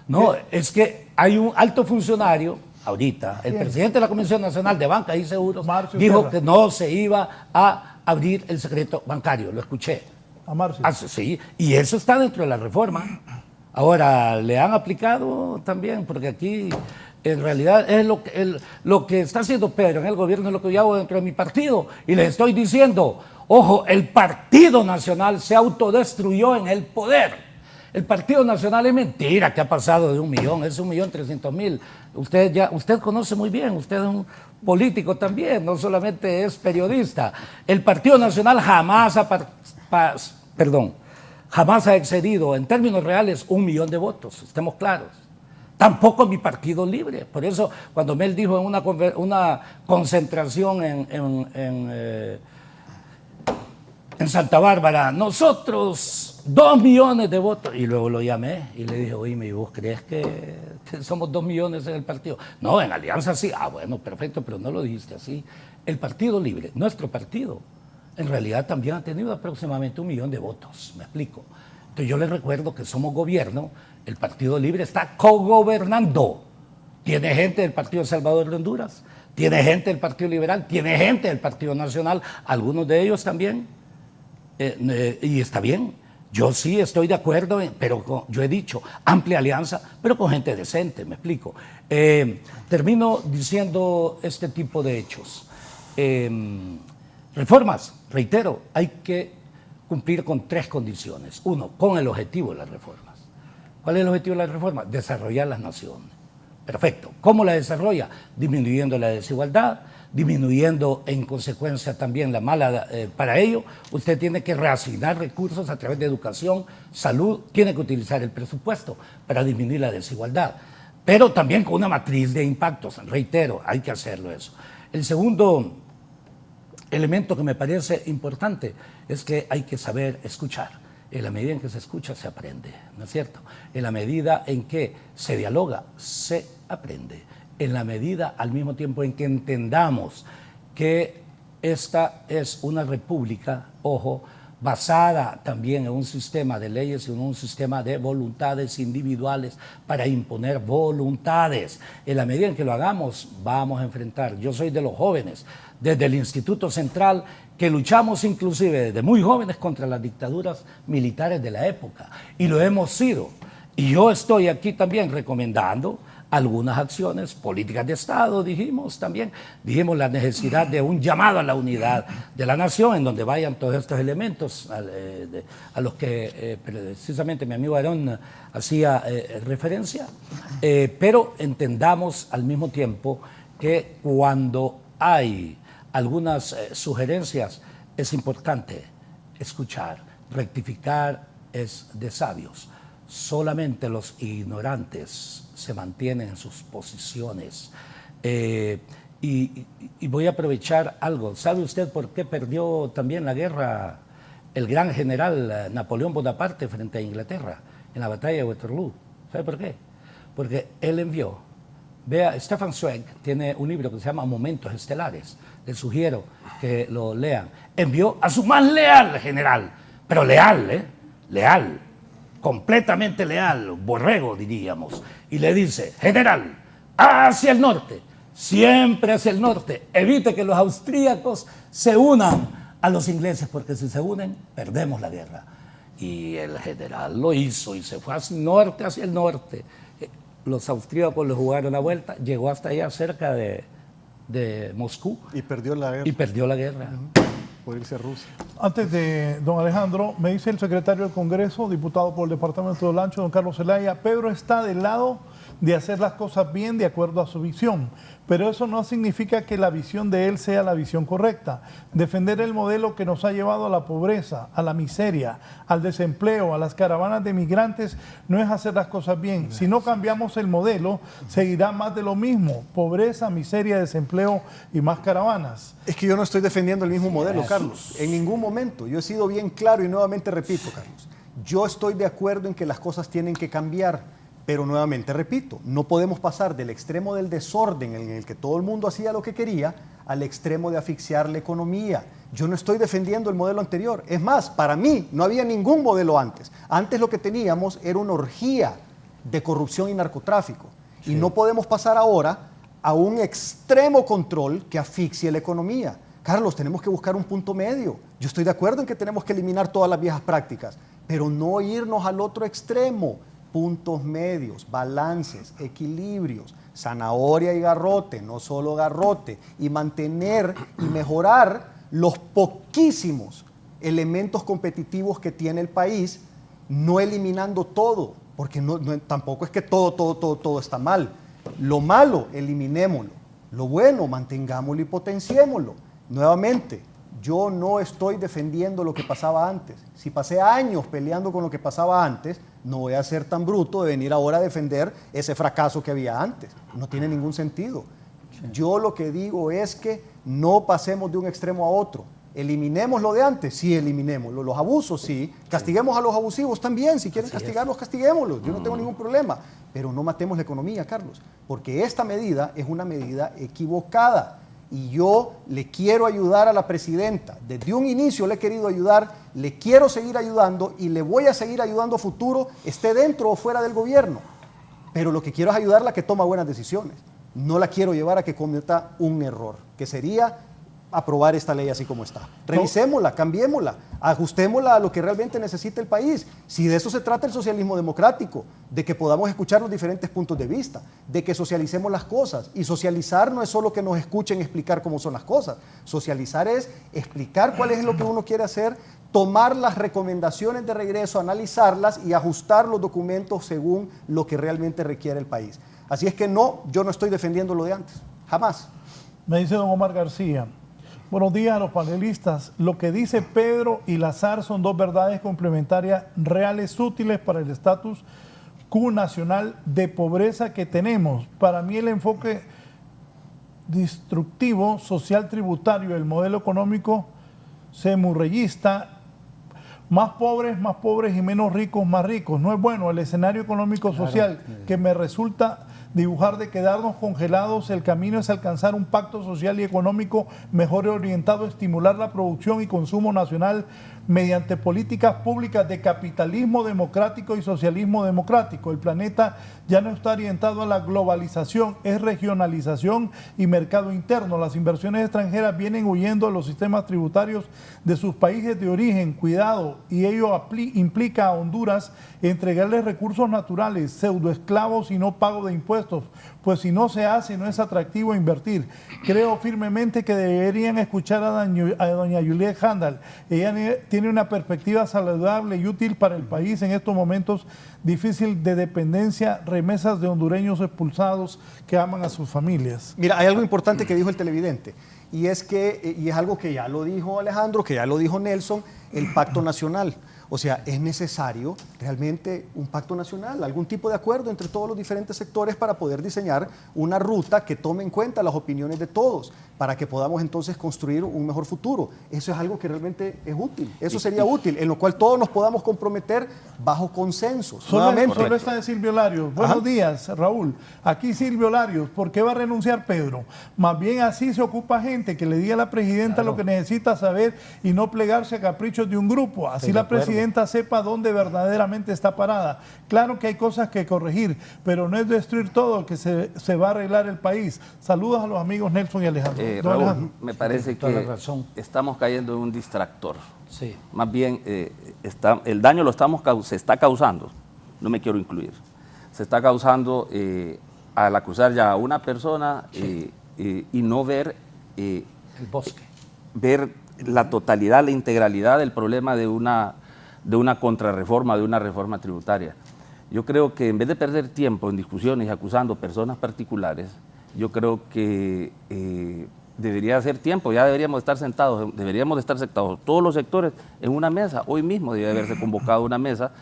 No, es que hay un alto funcionario ahorita, el presidente de la Comisión Nacional de Banca y Seguros, dijo que no se iba a abrir el secreto bancario. Lo escuché. A Marcio. Sí, y eso está dentro de la reforma. Ahora, le han aplicado también, porque aquí en realidad es lo que está haciendo Pedro en el gobierno, es lo que yo hago dentro de mi partido. Y les estoy diciendo, ojo, el Partido Nacional se autodestruyó en el poder. El Partido Nacional es mentira que ha pasado de 1 millón, es 1.300.000. Usted conoce muy bien, usted es un político también, no solamente es periodista. El Partido Nacional jamás ha excedido en términos reales 1 millón de votos, estemos claros. Tampoco mi Partido Libre. Por eso, cuando Mel dijo en una concentración en Santa Bárbara, nosotros 2 millones de votos, y luego lo llamé y le dije, oye, ¿y vos crees que somos 2 millones en el partido? No, en Alianza sí. Ah, bueno, perfecto, pero no lo dijiste así. El Partido Libre, nuestro partido, en realidad también ha tenido aproximadamente 1 millón de votos, me explico. Entonces yo les recuerdo que somos gobierno, el Partido Libre está cogobernando. Tiene gente del Partido Salvador de Honduras, tiene gente del Partido Liberal, tiene gente del Partido Nacional, algunos de ellos también. Y está bien, yo sí estoy de acuerdo, pero yo he dicho amplia alianza, pero con gente decente, me explico. Termino diciendo este tipo de hechos. Reformas, reitero, hay que cumplir con 3 condiciones. 1, con el objetivo de las reformas. ¿Cuál es el objetivo de las reformas? Desarrollar las naciones. Perfecto. ¿Cómo la desarrolla? Disminuyendo la desigualdad, disminuyendo en consecuencia también la mala. Para ello, usted tiene que reasignar recursos a través de educación, salud, tiene que utilizar el presupuesto para disminuir la desigualdad, pero también con una matriz de impactos. Reitero, hay que hacerlo eso. El segundo elemento que me parece importante es que hay que saber escuchar. En la medida en que se escucha, se aprende, ¿no es cierto? En la medida en que se dialoga, se aprende. En la medida, al mismo tiempo, en que entendamos que esta es una república, ojo, basada también en un sistema de leyes y en un sistema de voluntades individuales para imponer voluntades. En la medida en que lo hagamos, vamos a enfrentar. Yo soy de los jóvenes, desde el Instituto Central, que luchamos inclusive desde muy jóvenes contra las dictaduras militares de la época, y lo hemos sido. Y yo estoy aquí también recomendando algunas acciones, políticas de Estado, dijimos la necesidad de un llamado a la unidad de la nación, en donde vayan todos estos elementos a los que precisamente mi amigo Aarón hacía referencia, pero entendamos al mismo tiempo que cuando hay algunas sugerencias es importante escuchar, rectificar es de sabios. Solamente los ignorantes se mantienen en sus posiciones. Y voy a aprovechar algo. ¿Sabe usted por qué perdió también la guerra el gran general Napoleón Bonaparte frente a Inglaterra en la batalla de Waterloo? ¿Sabe por qué? Porque él envió, vea, Stefan Zweig tiene un libro que se llama Momentos Estelares, les sugiero que lo lean. Envió a su más leal general, pero leal, leal, completamente leal, borrego diríamos, y le dice: general, hacia el norte, siempre hacia el norte, evite que los austríacos se unan a los ingleses, porque si se unen, perdemos la guerra. Y el general lo hizo y se fue hacia el norte. Los austríacos le jugaron la vuelta, llegó hasta allá cerca de Moscú. Y perdió la guerra. Por irse a Rusia. Antes de don Alejandro, me dice el secretario del Congreso, diputado por el departamento de Olancho, don Carlos Zelaya, Pedro está del lado de hacer las cosas bien de acuerdo a su visión, pero eso no significa que la visión de él sea la visión correcta. Defender el modelo que nos ha llevado a la pobreza, a la miseria, al desempleo, a las caravanas de migrantes, no es hacer las cosas bien. Si no cambiamos el modelo, seguirá más de lo mismo: pobreza, miseria, desempleo y más caravanas. Es que yo no estoy defendiendo el mismo modelo, Carlos, en ningún momento. Yo he sido bien claro y nuevamente repito, Carlos, yo estoy de acuerdo en que las cosas tienen que cambiar. Pero nuevamente repito, no podemos pasar del extremo del desorden en el que todo el mundo hacía lo que quería al extremo de asfixiar la economía. Yo no estoy defendiendo el modelo anterior. Es más, para mí no había ningún modelo antes. Antes lo que teníamos era una orgía de corrupción y narcotráfico. Sí. Y no podemos pasar ahora a un extremo control que asfixie la economía. Carlos, tenemos que buscar un punto medio. Yo estoy de acuerdo en que tenemos que eliminar todas las viejas prácticas, pero no irnos al otro extremo. Puntos medios, balances, equilibrios, zanahoria y garrote, no solo garrote, y mantener y mejorar los poquísimos elementos competitivos que tiene el país, no eliminando todo, porque tampoco es que todo está mal. Lo malo, eliminémoslo. Lo bueno, mantengámoslo y potenciémoslo. Nuevamente, yo no estoy defendiendo lo que pasaba antes. Si pasé años peleando con lo que pasaba antes, no voy a ser tan bruto de venir ahora a defender ese fracaso que había antes. No tiene ningún sentido. Sí. Yo lo que digo es que no pasemos de un extremo a otro. ¿Eliminemos lo de antes? Sí, eliminémoslo. Los abusos, sí. Castiguemos a los abusivos también. Si quieren castigarlos, castiguémoslos. Yo no tengo ningún problema. Pero no matemos la economía, Carlos. Porque esta medida es una medida equivocada. Y yo le quiero ayudar a la presidenta. Desde un inicio le he querido ayudar, le quiero seguir ayudando y le voy a seguir ayudando a futuro, esté dentro o fuera del gobierno. Pero lo que quiero es ayudarla a que tome buenas decisiones. No la quiero llevar a que cometa un error, que sería aprobar esta ley así como está. Revisémosla, cambiémosla, ajustémosla a lo que realmente necesita el país. Si de eso se trata el socialismo democrático, de que podamos escuchar los diferentes puntos de vista, de que socialicemos las cosas. Y socializar no es solo que nos escuchen explicar cómo son las cosas. Socializar es explicar cuál es lo que uno quiere hacer, tomar las recomendaciones de regreso, analizarlas y ajustar los documentos según lo que realmente requiere el país. Así es que no, yo no estoy defendiendo lo de antes, jamás. Me dice don Omar García: buenos días a los panelistas. Lo que dice Pedro y Lazar son dos verdades complementarias reales, útiles para el estatus quo nacional de pobreza que tenemos. Para mí el enfoque destructivo, social tributario, el modelo económico semurreyista más pobres y menos ricos, más ricos. No es bueno el escenario económico social que me resulta dibujar de quedarnos congelados. El camino es alcanzar un pacto social y económico mejor orientado a estimular la producción y consumo nacional mediante políticas públicas de capitalismo democrático y socialismo democrático. El planeta ya no está orientado a la globalización, es regionalización y mercado interno. Las inversiones extranjeras vienen huyendo de los sistemas tributarios de sus países de origen. Cuidado, y ello implica a Honduras entregarles recursos naturales, pseudoesclavos y no pago de impuestos, pues si no se hace no es atractivo invertir. Creo firmemente que deberían escuchar a doña Juliet Handal. Ella tiene una perspectiva saludable y útil para el país en estos momentos difíciles de dependencia, remesas de hondureños expulsados que aman a sus familias. Mira, hay algo importante que dijo el televidente, y es algo que ya lo dijo Alejandro, que ya lo dijo Nelson, el pacto nacional. O sea, es necesario realmente un pacto nacional, algún tipo de acuerdo entre todos los diferentes sectores para poder diseñar una ruta que tome en cuenta las opiniones de todos, para que podamos entonces construir un mejor futuro. Eso es algo que realmente es útil, eso sería útil, en lo cual todos nos podamos comprometer bajo consenso. Solo está de Silvio Larios. Buenos días, Raúl. Aquí Silvio Larios. ¿Por qué va a renunciar Pedro? Más bien así se ocupa gente, que le diga a la presidenta lo que necesita saber y no plegarse a caprichos de un grupo. Así la presidenta sepa dónde verdaderamente está parada. Claro que hay cosas que corregir, pero no es destruir todo que se va a arreglar el país. Saludos a los amigos Nelson y Alejandro. Raúl, me parece que estamos cayendo en un distractor. Sí. Más bien, el daño se está causando, no me quiero incluir, se está causando al acusar ya a una persona y no ver el bosque. Ver la totalidad, la integralidad del problema de una contrarreforma, de una reforma tributaria. Yo creo que en vez de perder tiempo en discusiones y acusando personas particulares, yo creo que debería ser tiempo, ya deberíamos estar sentados todos los sectores en una mesa. Hoy mismo debe haberse convocado una mesa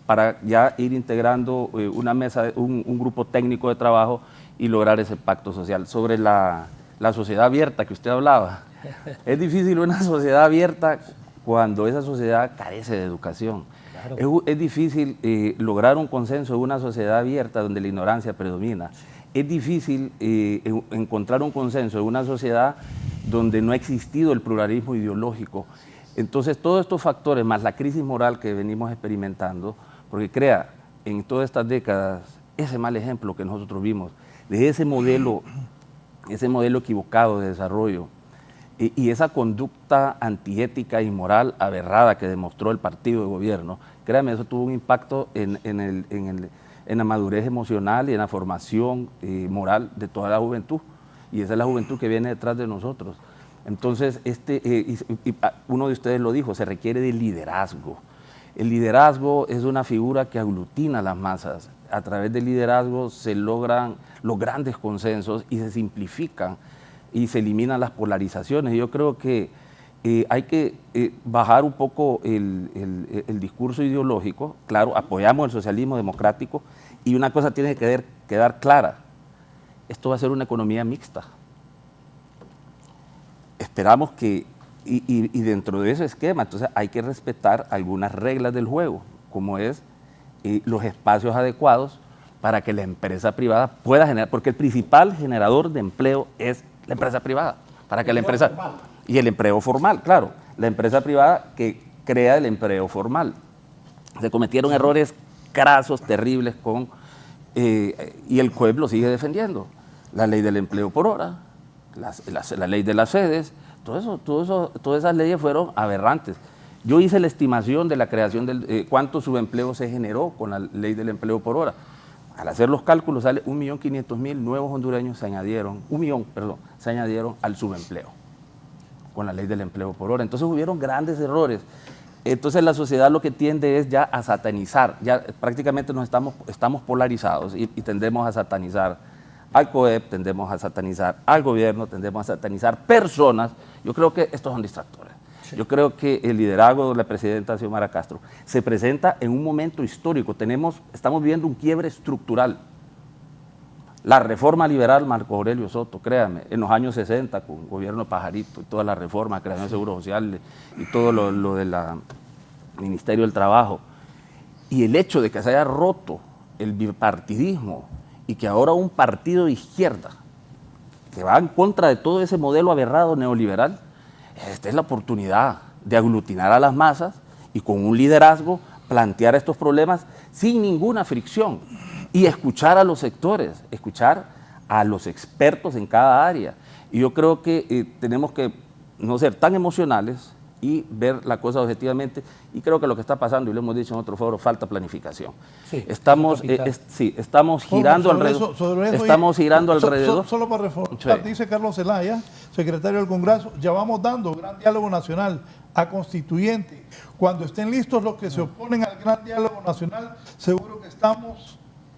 para ya ir integrando una mesa, un grupo técnico de trabajo y lograr ese pacto social. Sobre la sociedad abierta que usted hablaba, es difícil una sociedad abierta cuando esa sociedad carece de educación. Claro. Es difícil lograr un consenso en una sociedad abierta donde la ignorancia predomina. Es difícil encontrar un consenso en una sociedad donde no ha existido el pluralismo ideológico. Entonces, todos estos factores, más la crisis moral que venimos experimentando, porque crea, en todas estas décadas, ese mal ejemplo que nosotros vimos, de ese modelo equivocado de desarrollo, y esa conducta antiética y moral aberrada que demostró el partido de gobierno, créame, eso tuvo un impacto en la madurez emocional y en la formación moral de toda la juventud, y esa es la juventud que viene detrás de nosotros. Entonces, uno de ustedes lo dijo, se requiere de liderazgo. El liderazgo es una figura que aglutina a las masas. A través del liderazgo se logran los grandes consensos y se simplifican y se eliminan las polarizaciones. Yo creo que hay que bajar un poco el discurso ideológico. Claro, apoyamos el socialismo democrático y una cosa tiene que quedar clara: esto va a ser una economía mixta. Esperamos que, y dentro de ese esquema, entonces hay que respetar algunas reglas del juego, como es los espacios adecuados para que la empresa privada pueda generar, porque el principal generador de empleo es la empresa privada, para que la empresa... Y el empleo formal, claro, la empresa privada que crea el empleo formal. Se cometieron errores crasos, terribles, y el COEP lo sigue defendiendo. La ley del empleo por hora, la ley de las sedes, todas esas leyes fueron aberrantes. Yo hice la estimación de la creación cuánto subempleo se generó con la ley del empleo por hora. Al hacer los cálculos sale 1.500.000 nuevos hondureños se añadieron al subempleo con la ley del empleo por hora. Entonces hubieron grandes errores. Entonces la sociedad lo que tiende es ya a satanizar, ya prácticamente estamos polarizados y tendemos a satanizar al COEP, tendemos a satanizar al gobierno, tendemos a satanizar personas. Yo creo que estos son distractores. Sí. Yo creo que el liderazgo de la presidenta Xiomara Castro se presenta en un momento histórico. Estamos viviendo un quiebre estructural. La reforma liberal Marco Aurelio Soto, créame, en los años 60 con el gobierno Pajarito y todas las reformas, creación de seguro social y todo lo de Ministerio del Trabajo, y el hecho de que se haya roto el bipartidismo y que ahora un partido de izquierda que va en contra de todo ese modelo aberrado neoliberal, esta es la oportunidad de aglutinar a las masas y con un liderazgo plantear estos problemas sin ninguna fricción y escuchar a los sectores, escuchar a los expertos en cada área. Y yo creo que tenemos que no ser tan emocionales y ver la cosa objetivamente, y creo que lo que está pasando, y lo hemos dicho en otro foro, falta planificación. Sí, estamos girando alrededor. Solo para reforzar, Sí. dice Carlos Zelaya, secretario del Congreso, ya vamos dando gran diálogo nacional a constituyente. Cuando estén listos los que se oponen al gran diálogo nacional, seguro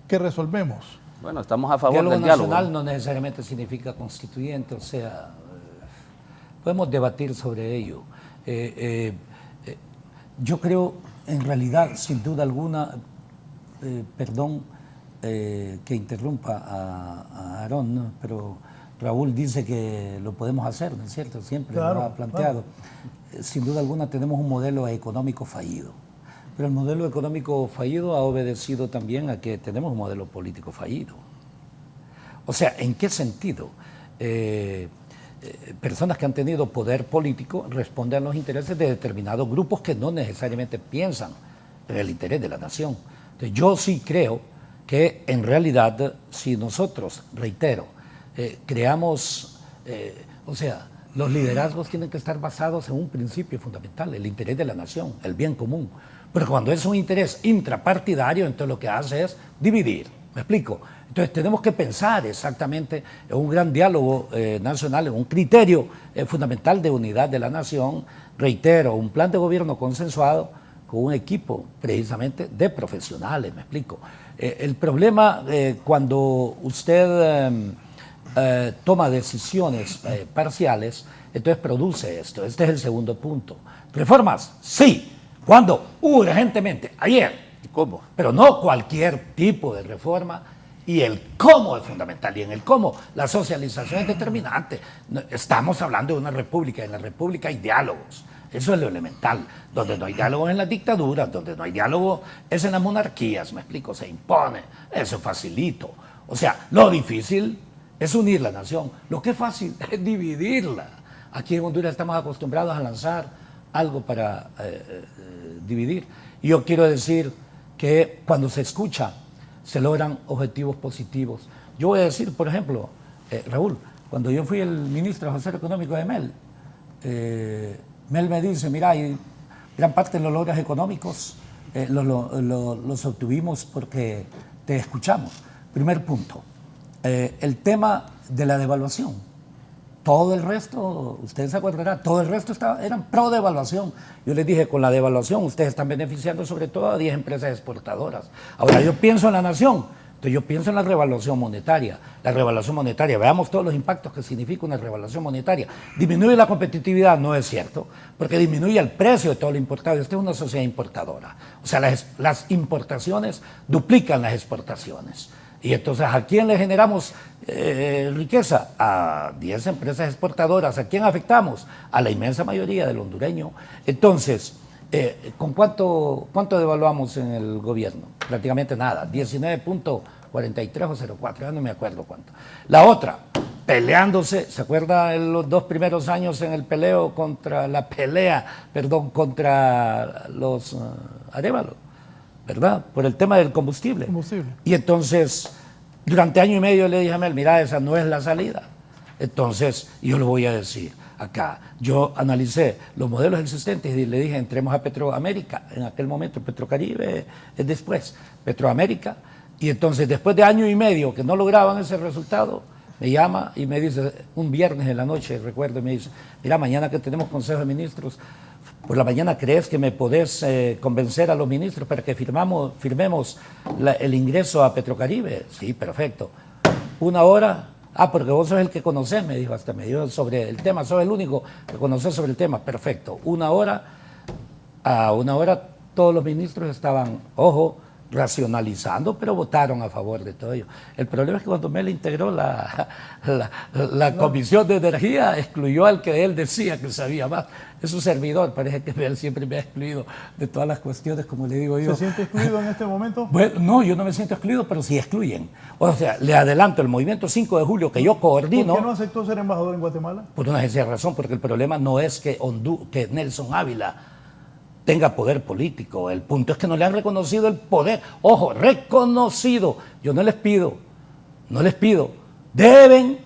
que resolvemos. Bueno, estamos a favor Diálogo del diálogo. nacional no necesariamente significa constituyente, o sea, podemos debatir sobre ello. Yo creo, en realidad, sin duda alguna, perdón que interrumpa a Aarón, ¿no? Pero Raúl dice que lo podemos hacer, ¿no es cierto? Siempre Claro, lo ha planteado. Sin duda alguna tenemos un modelo económico fallido, pero el modelo económico fallido ha obedecido también a que tenemos un modelo político fallido. O sea, ¿en qué sentido? Personas que han tenido poder político responden a los intereses de determinados grupos que no necesariamente piensan en el interés de la nación. Entonces, yo sí creo que en realidad, si nosotros, reitero, creamos, o sea, los liderazgos tienen que estar basados en un principio fundamental, el interés de la nación, el bien común. Pero cuando es un interés intrapartidario, entonces lo que hace es dividir. ¿Me explico? Entonces tenemos que pensar exactamente en un gran diálogo nacional, en un criterio fundamental de unidad de la nación, reitero, un plan de gobierno consensuado con un equipo precisamente de profesionales, me explico. El problema cuando usted toma decisiones parciales, entonces produce esto. Este es el segundo punto. ¿Reformas? Sí. ¿Cuándo? Urgentemente. Ayer. ¿Cómo? Pero no cualquier tipo de reforma, y el cómo es fundamental, y en el cómo la socialización es determinante. Estamos hablando de una república, en la república hay diálogos, eso es lo elemental. Donde no hay diálogo es en las dictaduras, donde no hay diálogo es en las monarquías, me explico, se impone, eso facilito. O sea, lo difícil es unir la nación, lo que es fácil es dividirla. Aquí en Honduras estamos acostumbrados a lanzar algo para dividir. Y yo quiero decir que cuando se escucha, se logran objetivos positivos. Yo voy a decir, por ejemplo, Raúl, cuando yo fui el ministro de Asesor Económico de Mel, Mel me dice, mira, hay gran parte de los logros económicos los obtuvimos porque te escuchamos. Primer punto, el tema de la devaluación. Todo el resto, ustedes se acordarán, todo el resto eran pro devaluación. Yo les dije, con la devaluación ustedes están beneficiando sobre todo a 10 empresas exportadoras. Ahora yo pienso en la nación, entonces yo pienso en la revaluación monetaria. La revaluación monetaria, veamos todos los impactos que significa una revaluación monetaria. ¿Disminuye la competitividad? No es cierto, porque disminuye el precio de todo lo importado. Esta es una sociedad importadora. O sea, las importaciones duplican las exportaciones. Y entonces, ¿a quién le generamos riqueza? A 10 empresas exportadoras. ¿A quién afectamos? A la inmensa mayoría del hondureño. Entonces, ¿con cuánto devaluamos en el gobierno? Prácticamente nada, 19.43 o 04, ya no me acuerdo cuánto. La otra, peleándose, ¿se acuerda en los 2 primeros años en el contra los Arévalos? ¿Verdad? Por el tema del combustible. Y entonces, durante año y medio le dije a Mel, mira, esa no es la salida. Entonces, yo lo voy a decir acá. Yo analicé los modelos existentes y le dije, entremos a Petroamérica. En aquel momento, Petrocaribe es después, Petroamérica. Y entonces, después de año y medio que no lograban ese resultado, me llama y me dice, un viernes en la noche, recuerdo, y me dice, mira, mañana que tenemos Consejo de Ministros, por la mañana, ¿crees que me podés convencer a los ministros para que firmemos el ingreso a Petrocaribe? Sí, perfecto. 1 hora, porque vos sos el que conocés, me dijo, hasta me dijo sobre el tema, sos el único que conocés sobre el tema, perfecto. 1 hora, a 1 hora todos los ministros estaban, ojo, racionalizando, pero votaron a favor de todo ello. El problema es que cuando Mel integró la Comisión de Energía, excluyó al que él decía que sabía más. Es un servidor, parece que Mel siempre me ha excluido de todas las cuestiones, como le digo yo. ¿Se siente excluido en este momento? Bueno, no, yo no me siento excluido, pero sí excluyen. O sea, le adelanto, el movimiento 5 de julio que yo coordino... ¿Por qué no aceptó ser embajador en Guatemala? Por una sencilla razón, porque el problema no es que Nelson Ávila tenga poder político. El punto es que no le han reconocido el poder. Ojo, reconocido. Yo no les pido. Deben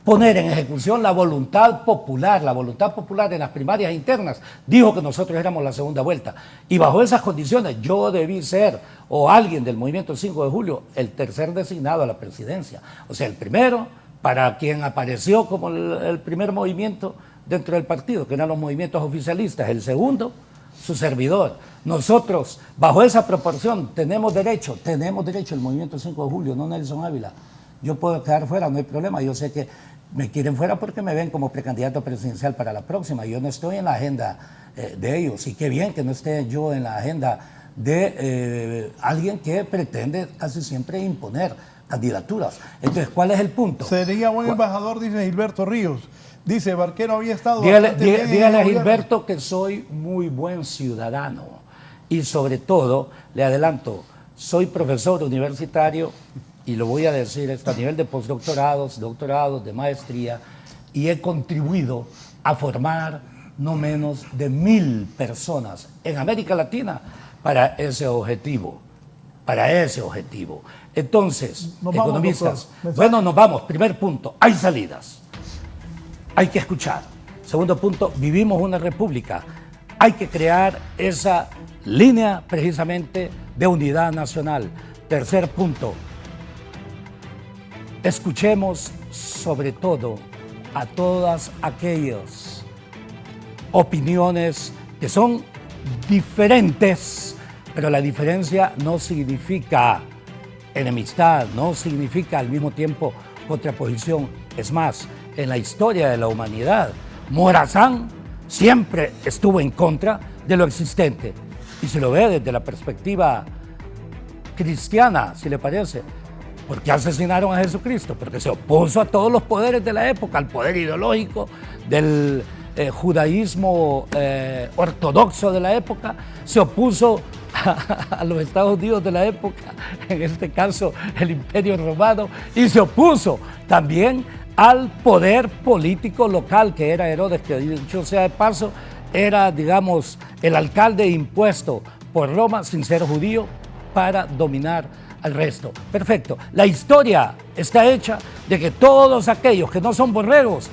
poner en ejecución la voluntad popular. La voluntad popular en las primarias internas dijo que nosotros éramos la segunda vuelta. Y bajo esas condiciones yo debí ser, o alguien del movimiento 5 de julio, el tercer designado a la presidencia. O sea, el primero, para quien apareció como el primer movimiento dentro del partido, que eran los movimientos oficialistas. El segundo, su servidor. Nosotros, bajo esa proporción, tenemos derecho el movimiento 5 de julio, no Nelson Ávila. Yo puedo quedar fuera, no hay problema. Yo sé que me quieren fuera porque me ven como precandidato presidencial para la próxima. Yo no estoy en la agenda de ellos. Y qué bien que no esté yo en la agenda de alguien que pretende casi siempre imponer candidaturas. Entonces, ¿cuál es el punto? Sería buen embajador, dice Gilberto Ríos. Dice, Barquero había estado... Dígale a Gilberto que soy muy buen ciudadano. Y sobre todo, le adelanto, soy profesor universitario, y lo voy a decir esto a nivel de postdoctorados, doctorados, de maestría, y he contribuido a formar no menos de 1000 personas en América Latina para ese objetivo. Entonces, economistas, bueno, nos vamos. Primer punto, hay salidas. Hay que escuchar. Segundo punto, vivimos una república. Hay que crear esa línea precisamente de unidad nacional. Tercer punto, escuchemos sobre todo a todas aquellas opiniones que son diferentes, pero la diferencia no significa enemistad, no significa al mismo tiempo contraposición. Es más, en la historia de la humanidad, Morazán siempre estuvo en contra de lo existente. Y se lo ve desde la perspectiva cristiana, si le parece. ¿Por qué asesinaron a Jesucristo? Porque se opuso a todos los poderes de la época, al poder ideológico del judaísmo ortodoxo de la época, se opuso a los Estados Unidos de la época, en este caso el Imperio Romano, y se opuso también al poder político local que era Herodes, que dicho sea de paso, era, digamos, el alcalde impuesto por Roma sin ser judío para dominar al resto. Perfecto. La historia está hecha de que todos aquellos que no son borregos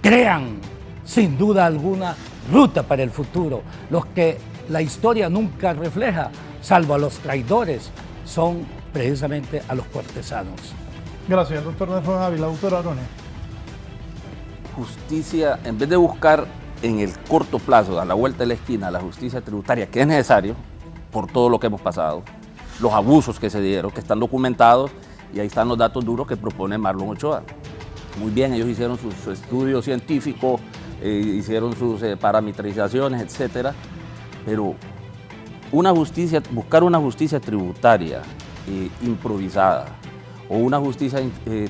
crean, sin duda alguna, ruta para el futuro. Los que la historia nunca refleja, salvo a los traidores, son precisamente a los cortesanos. Gracias, doctor Nelson Ávila. Doctor Arone. Justicia, en vez de buscar en el corto plazo, a la vuelta de la esquina, la justicia tributaria, que es necesario por todo lo que hemos pasado, los abusos que se dieron, que están documentados, y ahí están los datos duros que propone Marlon Ochoa. Muy bien, ellos hicieron su estudio científico, hicieron sus parametrizaciones, etcétera, pero buscar una justicia tributaria improvisada o una justicia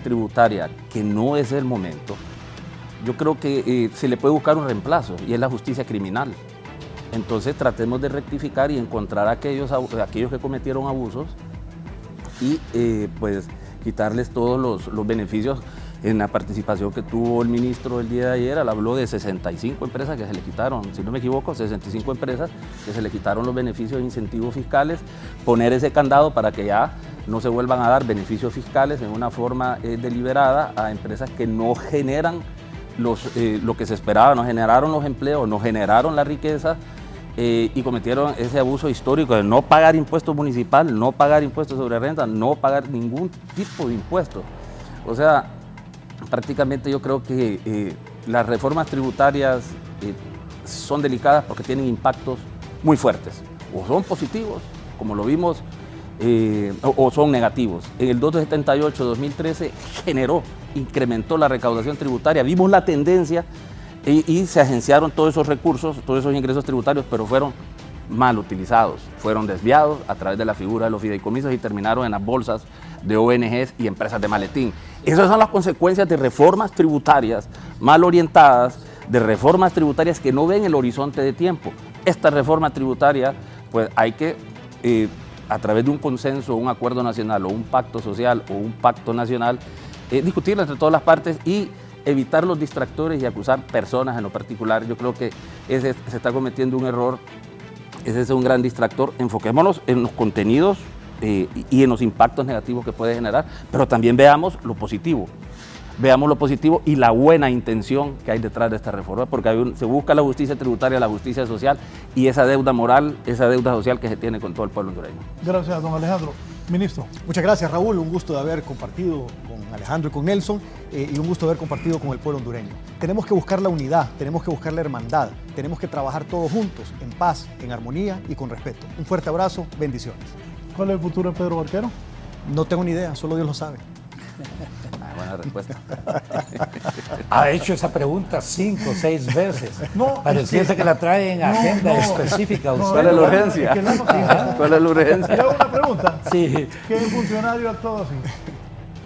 tributaria que no es el momento, yo creo que se le puede buscar un reemplazo, y es la justicia criminal. Entonces tratemos de rectificar y encontrar a aquellos que cometieron abusos y pues quitarles todos los beneficios. En la participación que tuvo el ministro el día de ayer, él habló de 65 empresas que se le quitaron, si no me equivoco, 65 empresas que se le quitaron los beneficios e incentivos fiscales, poner ese candado para que ya no se vuelvan a dar beneficios fiscales en una forma deliberada a empresas que no generan lo que se esperaba, no generaron los empleos, no generaron la riqueza y cometieron ese abuso histórico de no pagar impuestos municipal, no pagar impuestos sobre renta, no pagar ningún tipo de impuestos. O sea, prácticamente yo creo que las reformas tributarias son delicadas porque tienen impactos muy fuertes. O son positivos, como lo vimos, o son negativos. En el 278-2013 incrementó la recaudación tributaria. Vimos la tendencia y se agenciaron todos esos recursos, todos esos ingresos tributarios, pero fueron mal utilizados, fueron desviados a través de la figura de los fideicomisos y terminaron en las bolsas de ONGs y empresas de maletín. Esas son las consecuencias de reformas tributarias mal orientadas, de reformas tributarias que no ven el horizonte de tiempo. Esta reforma tributaria, pues hay que, a través de un consenso, un acuerdo nacional o un pacto social o un pacto nacional, discutirla entre todas las partes y evitar los distractores y acusar personas en lo particular. Yo creo que se está cometiendo un error, ese es un gran distractor. Enfoquémonos en los contenidos y en los impactos negativos que puede generar, pero también veamos lo positivo. Veamos lo positivo y la buena intención que hay detrás de esta reforma, porque se busca la justicia tributaria, la justicia social y esa deuda moral, esa deuda social que se tiene con todo el pueblo hondureño. Gracias, don Alejandro. Ministro. Muchas gracias, Raúl. Un gusto de haber compartido con Alejandro y con Nelson y un gusto de haber compartido con el pueblo hondureño. Tenemos que buscar la unidad, tenemos que buscar la hermandad, tenemos que trabajar todos juntos, en paz, en armonía y con respeto. Un fuerte abrazo, bendiciones. ¿Cuál es el futuro de Pedro Barquero? No tengo ni idea, solo Dios lo sabe. Buena respuesta. Ha hecho esa pregunta 5 o 6 veces. No, Pareciese que la trae en agenda específica. ¿Cuál es la urgencia? ¿Cuál es la urgencia? ¿Le hago una pregunta? Sí. ¿Qué funcionario actuó así?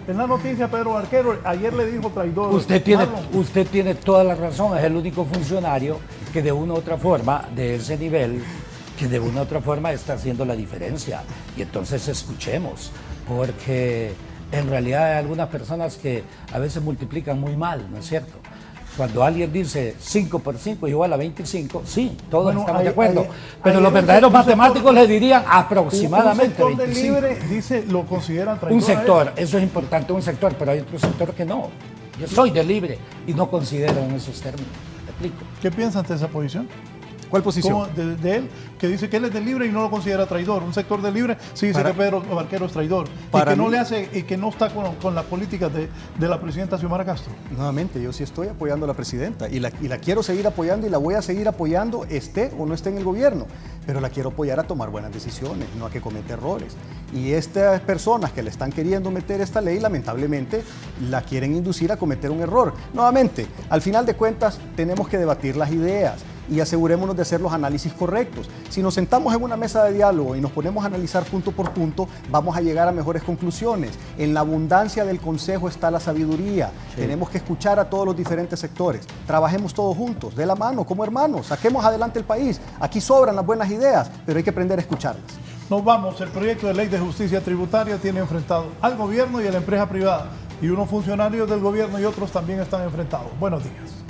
En la noticia, Pedro Barquero ayer le dijo traidor. Usted tiene toda la razón. Es el único funcionario que de una u otra forma, de ese nivel, que de una u otra forma está haciendo la diferencia. Y entonces escuchemos, porque en realidad hay algunas personas que a veces multiplican muy mal, ¿no es cierto? Cuando alguien dice 5 por 5 es igual a 25, sí, todos estamos de acuerdo. Pero los verdaderos matemáticos le dirían aproximadamente un sector 25. de libre, dice, lo consideran traidor. Un sector, eso es importante, un sector, pero hay otro sector que no. Yo soy de libre y no considero en esos términos. ¿Me explico? ¿Qué piensa ante esa posición? ¿Cuál posición? De él, que dice que él es de libre y no lo considera traidor. Un sector de libre sí dice que Pedro Barquero es traidor. Y que no le hace, y que no está con las políticas de la presidenta Xiomara Castro. Nuevamente, yo sí estoy apoyando a la presidenta y la quiero seguir apoyando y la voy a seguir apoyando, esté o no esté en el gobierno. Pero la quiero apoyar a tomar buenas decisiones, no a que cometa errores. Y estas personas que le están queriendo meter esta ley, lamentablemente, la quieren inducir a cometer un error. Nuevamente, al final de cuentas, tenemos que debatir las ideas y asegurémonos de hacer los análisis correctos. Si nos sentamos en una mesa de diálogo y nos ponemos a analizar punto por punto, vamos a llegar a mejores conclusiones. En la abundancia del consejo está la sabiduría. Sí. Tenemos que escuchar a todos los diferentes sectores. Trabajemos todos juntos, de la mano, como hermanos. Saquemos adelante el país. Aquí sobran las buenas ideas, pero hay que aprender a escucharlas. Nos vamos. El proyecto de ley de justicia tributaria tiene enfrentado al gobierno y a la empresa privada. Y unos funcionarios del gobierno y otros también están enfrentados. Buenos días.